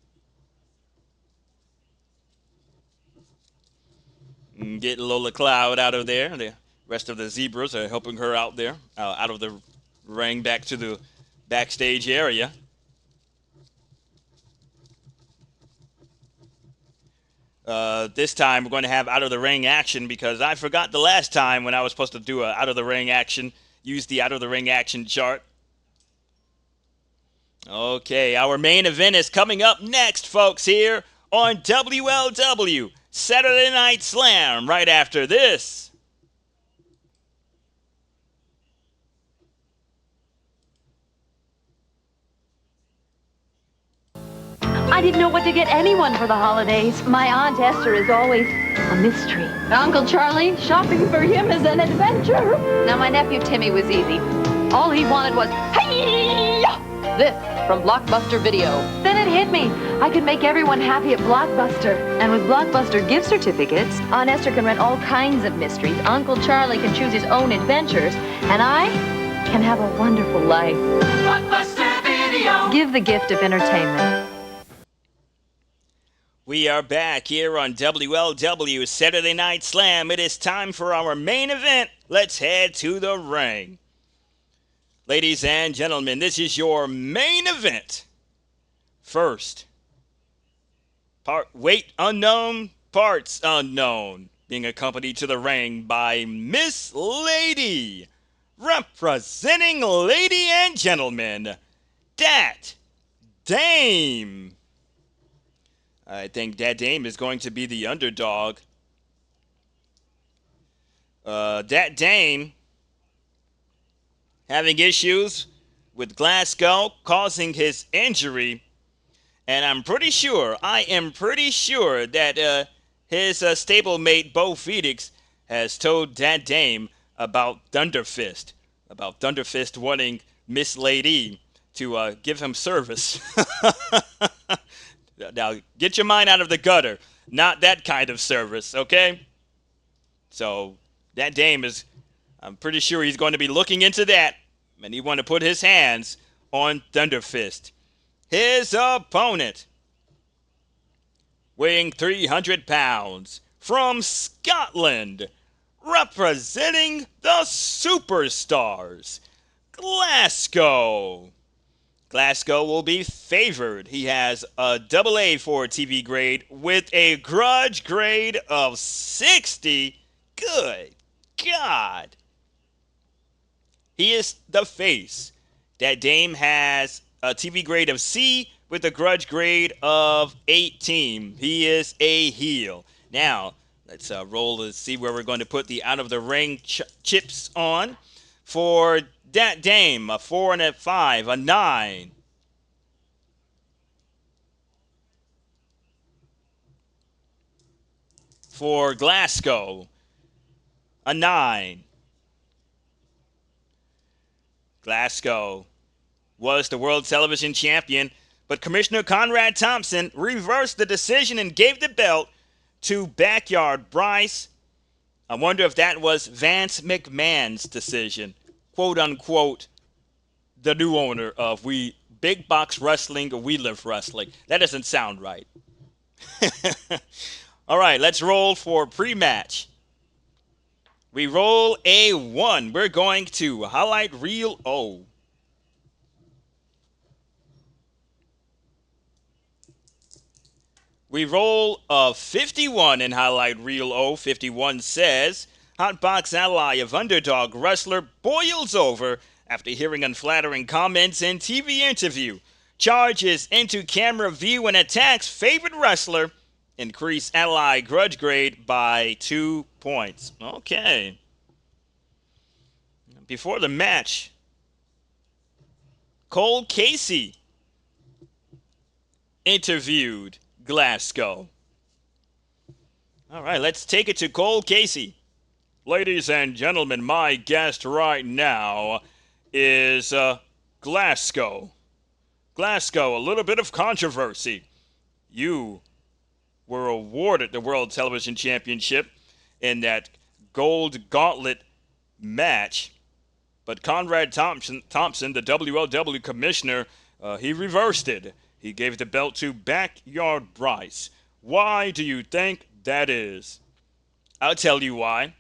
And get Lola Cloud out of there. The rest of the zebras are helping her out there, out of the ring back to the backstage area. This time we're going to have out of the ring action because I forgot the last time when I was supposed to do a out of the ring action, use the out of the ring action chart. Okay, our main event is coming up next, folks, here on WLW Saturday Night Slam right after this. I didn't know what to get anyone for the holidays. My Aunt Esther is always a mystery. Uncle Charlie, shopping for him is an adventure. Now, my nephew Timmy was easy. All he wanted was, hey-ya! This from Blockbuster Video. Then it hit me. I could make everyone happy at Blockbuster. And with Blockbuster gift certificates, Aunt Esther can rent all kinds of mysteries. Uncle Charlie can choose his own adventures. And I can have a wonderful life. Blockbuster Video. Give the gift of entertainment. We are back here on WLW Saturday Night Slam. It is time for our main event. Let's head to the ring. Ladies and gentlemen, this is your main event. First, weight unknown, parts unknown. Being accompanied to the ring by Miss LAYDEE. Representing, ladies and gentlemen, Dat Dame. I think Dat Dame is going to be the underdog. Dat Dame having issues with GLASCOW causing his injury. And I am pretty sure that his stablemate Bo Phoenix has told Dat Dame about Thunderfist. About Thunderfist wanting Miss LAYDEE to give him service. Now, get your mind out of the gutter. Not that kind of service, okay? So, Dat Dame is, I'm pretty sure he's going to be looking into that. And he want to put his hands on Thunderfist. His opponent, weighing 300 pounds, from Scotland, representing the Superstars, GLASCOW. GLASCOW will be favored. He has a AA for TV grade with a grudge grade of 60. Good God. He is the face. Dat Dame has a TV grade of C with a grudge grade of 18. He is a heel. Now, let's roll to see where we're going to put the out of the ring chips on. For Dat Dame, a 4 and a 5, a 9. For GLASCOW, a 9. GLASCOW was the World Television Champion, but Commissioner Conrad Thompson reversed the decision and gave the belt to Backyard Bryce. I wonder if that was Vance McMahon's decision. Quote unquote, the new owner of Big Box Wrestling or We Live Wrestling. That doesn't sound right. All right, let's roll for pre-match. We roll a 1. We're going to highlight reel O. We roll a 51 in highlight reel O. 51 says, Hotbox ally of underdog wrestler boils over after hearing unflattering comments in TV interview. Charges into camera view and attacks favorite wrestler. Increase ally grudge grade by 2 points. Okay. Before the match, Cole Casey interviewed GLASCOW. All right, let's take it to Cole Casey. Ladies and gentlemen, my guest right now is GLASCOW. GLASCOW, a little bit of controversy. You were awarded the World Television Championship in that gold gauntlet match. But Conrad Thompson, the WLW commissioner, he reversed it. He gave the belt to Backyard Bryce. Why do you think that is? I'll tell you why.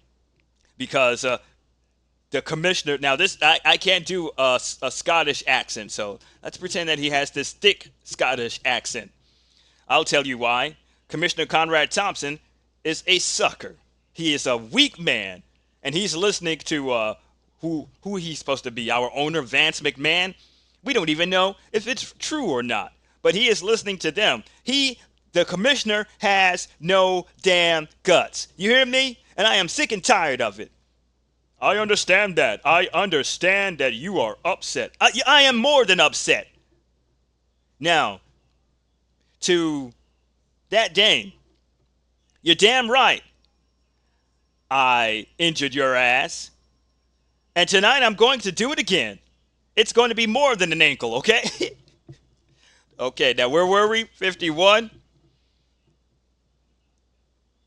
Because the commissioner, now this, I can't do a Scottish accent, so let's pretend that he has this thick Scottish accent. I'll tell you why. Commissioner Conrad Thompson is a sucker. He is a weak man, and he's listening to who he's supposed to be, our owner, Vance McMahon. We don't even know if it's true or not, but he is listening to them. The commissioner, has no damn guts. You hear me? And I am sick and tired of it. I understand that. I understand that you are upset. I am more than upset. Now, to that Dame, you're damn right. I injured your ass. And tonight I'm going to do it again. It's going to be more than an ankle, okay? Okay, now where were we? 51.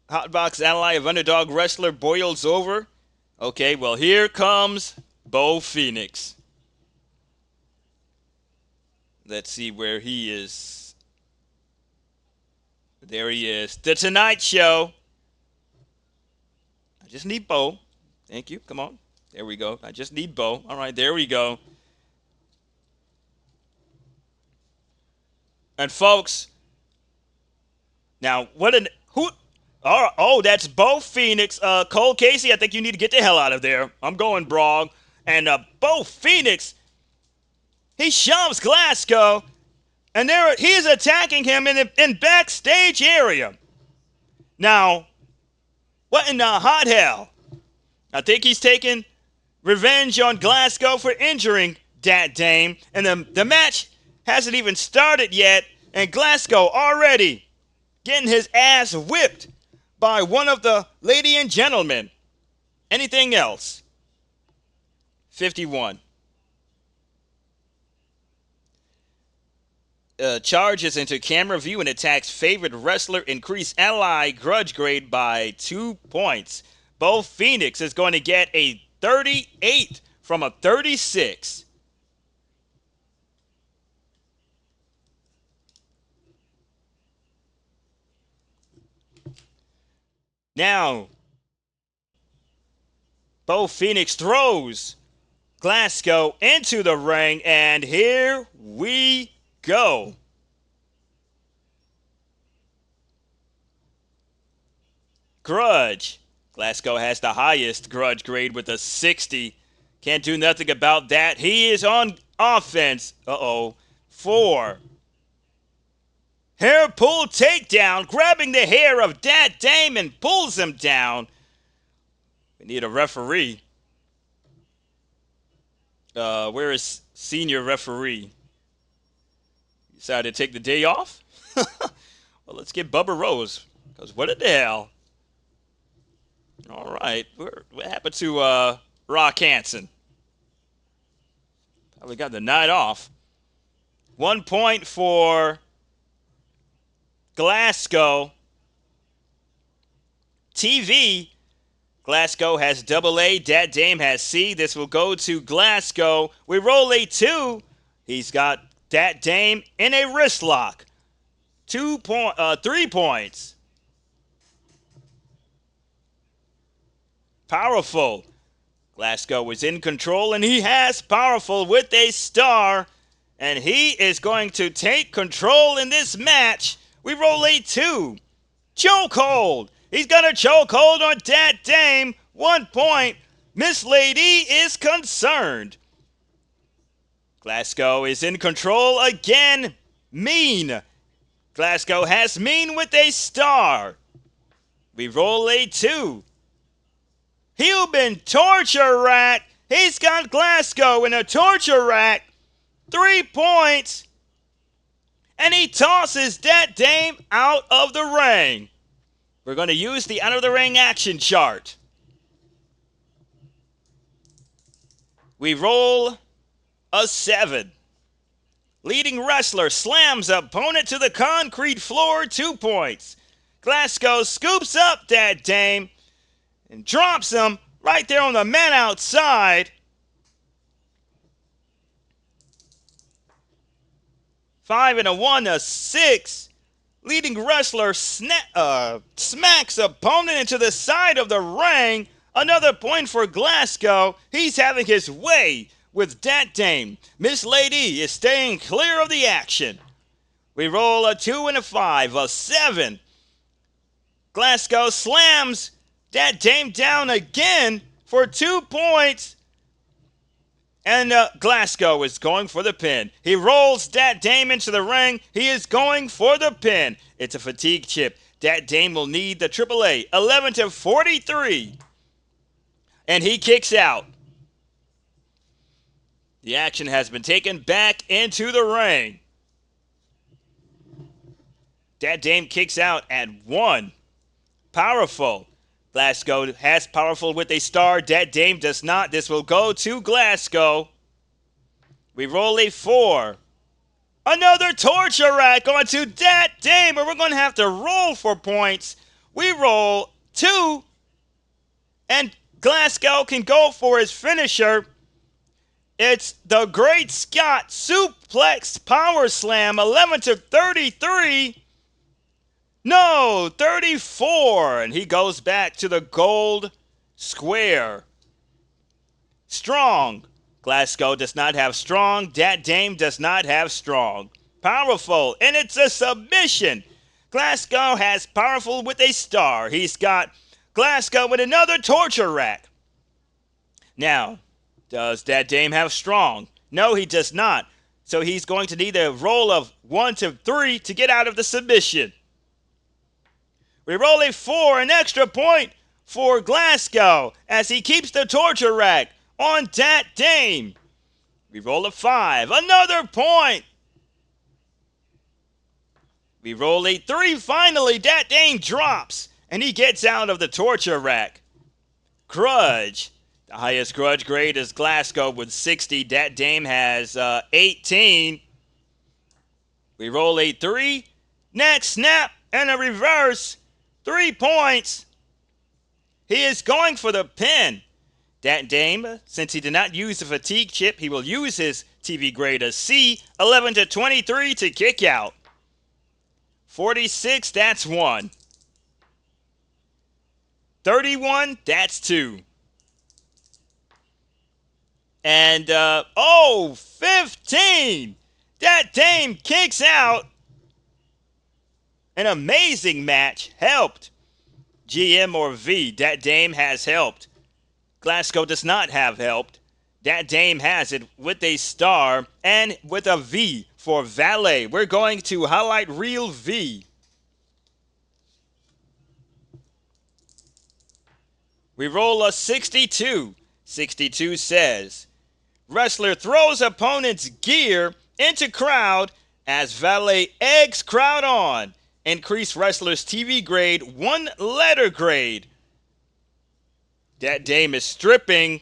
Hotbox ally of underdog wrestler boils over. Okay, well, here comes Bo Phoenix. Let's see where he is. There he is. The Tonight Show. I just need Bo. Thank you. Come on. There we go. I just need Bo. All right, there we go. And folks, now oh, that's Bo Phoenix. Cole Casey, I think you need to get the hell out of there. I'm going Brog. And Bo Phoenix, he shoves Glasgow, and he is attacking him in backstage area. Now, what in the hot hell? I think he's taking revenge on Glasgow for injuring that Dame, and the match hasn't even started yet, and Glasgow already getting his ass whipped by one of the lady and gentlemen. Anything else? 51. Charges into camera view and attacks favorite wrestler. Increase ally grudge grade by 2 points. Bo Phoenix is going to get a 38 from a 36. Now, Bo Phoenix throws Glasgow into the ring, and here we go. Grudge. Glasgow has the highest grudge grade with a 60. Can't do nothing about that. He is on offense. 4. Hair pull takedown, grabbing the hair of that Dame and pulls him down. We need a referee. Where is senior referee? Decided to take the day off? Well, let's get Bubba Rose, because what the hell? All right, what happened to Rock Hansen? Probably got the night off. 1 point for Glasgow. TV. Glasgow has double A. Dat Dame has C. This will go to Glasgow. We roll a 2. He's got Dat Dame in a wrist lock. 3 points. Powerful. Glasgow is in control, and he has Powerful with a star. And he is going to take control in this match. We roll a 2. Chokehold. He's got a chokehold on Dat Dame. 1 point. Miss Lady is concerned. Glasgow is in control again. Mean. Glasgow has Mean with a star. We roll a 2. Human torture rack. He's got Glasgow in a torture rack. 3 points. And he tosses Dat Dame out of the ring. We're going to use the out of the ring action chart. We roll a 7. Leading wrestler slams opponent to the concrete floor. 2 points. Glasgow scoops up that Dame and drops him right there on the man outside. 5 and a 1 a 6. Leading wrestler smacks opponent into the side of the ring. Another point for Glasgow. He's having his way with that Dame. Miss LAYDEE is staying clear of the action. We roll a 2 and a 5, a 7. Glasgow slams that Dame down again for 2 points. And Glasgow is going for the pin. He rolls that Dame into the ring. He is going for the pin. It's a fatigue chip. That Dame will need the AAA. 11 to 43. And he kicks out. The action has been taken back into the ring. That Dame kicks out at 1. Powerful. Glasgow has powerful with a star. That Dame does not. This will go to Glasgow. We roll a 4. Another torture rack onto that Dame, and we're going to have to roll for points. We roll 2, and Glasgow can go for his finisher. It's the Great Scott Suplex Power Slam, 11 to 33. No, 34. And he goes back to the gold square. Strong. Glasgow does not have strong. That Dame does not have strong. Powerful. And it's a submission. Glasgow has powerful with a star. He's got Glasgow with another torture rack. Now, does that Dame have strong? No, he does not. So he's going to need a roll of 1 to 3 to get out of the submission. We roll a 4, an extra point for Glasgow as he keeps the torture rack on that Dame. We roll a 5, another point. We roll a 3, finally that Dame drops and he gets out of the torture rack. Grudge. The highest grudge grade is Glasgow with 60. That Dame has 18. We roll a 3, neck snap and a reverse. 3 points. He is going for the pin. That Dame, since he did not use the fatigue chip, he will use his TV grade as C. 11 to 23 to kick out. 46, that's 1. 31, that's 2. And, 15. That Dame kicks out. An amazing match. Helped. GM or V. That Dame has helped. Glasgow does not have helped. That Dame has it with a star and with a V for valet. We're going to highlight real V. We roll a 62. 62 says, wrestler throws opponent's gear into crowd as valet eggs crowd on. Increase wrestler's TV grade 1 letter grade. That Dame is stripping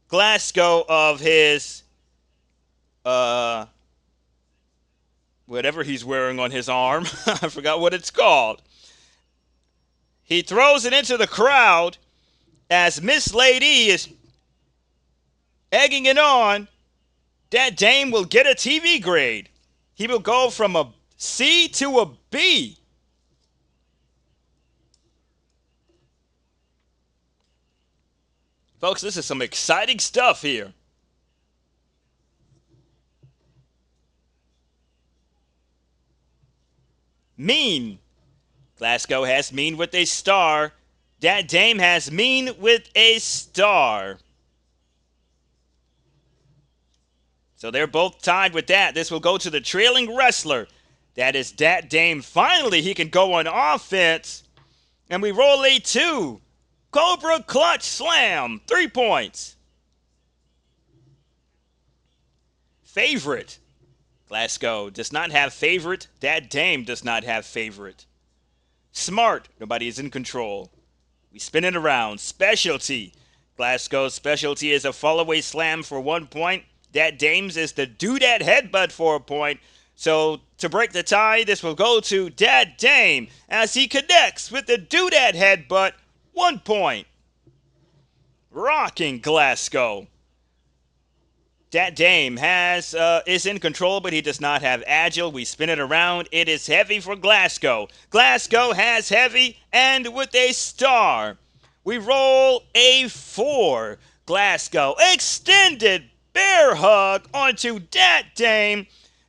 Glasgow of his whatever he's wearing on his arm. I forgot what it's called. He throws it into the crowd as Miss LAYDEE is egging it on. That Dame will get a TV grade. He will go from a C to a B. Folks, this is some exciting stuff here. Mean. Glasgow has mean with a star. That Dame has mean with a star. So they're both tied with that. This will go to the trailing wrestler. That is that Dame. Finally, he can go on offense. And we roll a 2. Cobra Clutch Slam. 3 points. Favorite. Glasgow does not have favorite. That Dame does not have favorite. Smart. Nobody is in control. We spin it around. Specialty. Glasgow's specialty is a fallaway slam for 1 point. That Dame's is the do-dat headbutt for a point. So to break the tie, this will go to Dad Dame as he connects with the Doodad headbutt. 1 point. Rocking Glasgow. Dad Dame is in control, but he does not have agile. We spin it around. It is heavy for Glasgow. Glasgow has heavy and with a star. We roll a 4. Glasgow extended bear hug onto Dad Dame.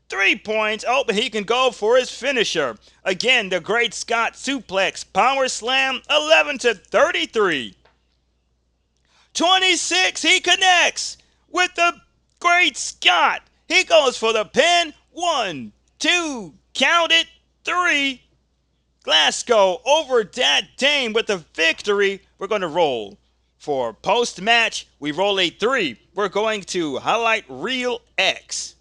3 points. Oh, but he can go for his finisher. Again, the Great Scott suplex power slam. 11-33. 26. He connects with the Great Scott. He goes for the pin. 1, 2, count it. 3. Glasgow over Dad Dame with the victory. We're going to roll. For post-match, we roll a 3. We're going to highlight Reel X.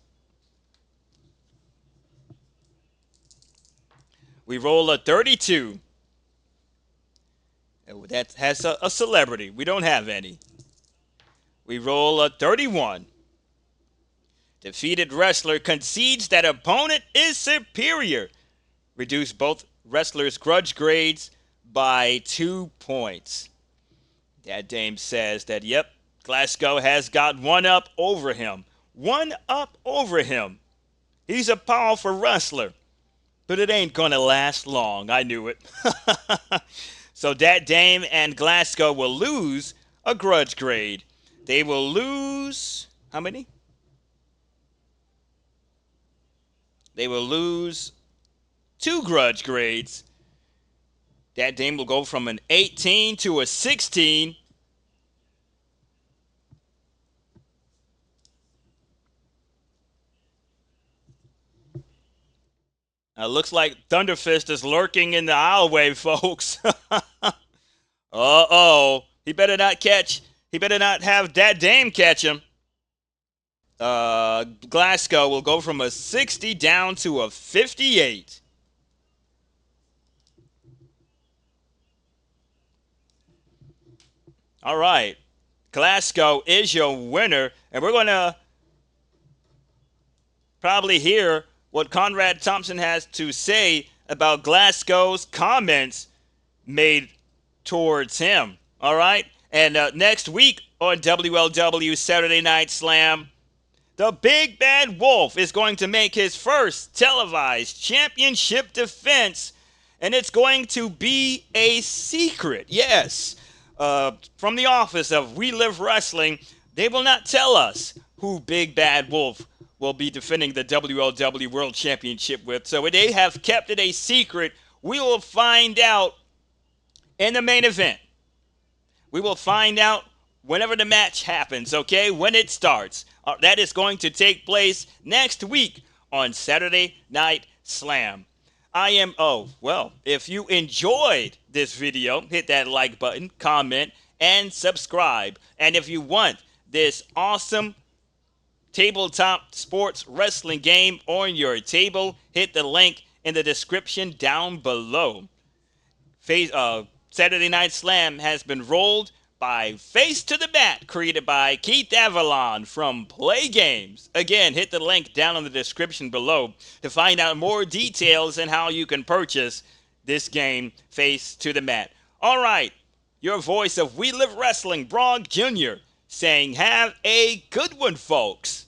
We roll a 32. That has a celebrity. We don't have any. We roll a 31. Defeated wrestler concedes that opponent is superior. Reduce both wrestlers' grudge grades by 2 points. Dad Dame says that, yep, Glasgow has got one up over him. One up over him. He's a powerful wrestler. But it ain't gonna last long. I knew it. So Dad Dame and Glasgow will lose a grudge grade. They will lose, how many? They will lose 2 grudge grades. Dad Dame will go from an 18 to a 16. Looks like Thunderfist is lurking in the aisleway, folks. Uh-oh. He better not have Dad Dame catch him. Glasgow will go from a 60 down to a 58. All right. Glasgow is your winner, and we're going to probably hear what Conrad Thompson has to say about Glasgow's comments made towards him. All right? And next week on WLW Saturday Night Slam, the Big Bad Wolf is going to make his first televised championship defense, and it's going to be a secret. Yes. From the office of We Live Wrestling, they will not tell us who Big Bad Wolf will be defending the WLW World Championship with. So they have kept it a secret. We will find out in the main event. We will find out whenever the match happens, okay? When it starts. That is going to take place next week on Saturday Night Slam. If you enjoyed this video, hit that like button, comment, and subscribe. And if you want this awesome tabletop sports wrestling game on your table, hit the link in the description down below. Saturday Night Slam has been rolled by Face to the Mat, created by Keith Avalon from Play Games. Again, hit the link down in the description below to find out more details and how you can purchase this game, Face to the Mat. All right, your voice of We Live Wrestling, Brog Jr., saying have a good one, folks.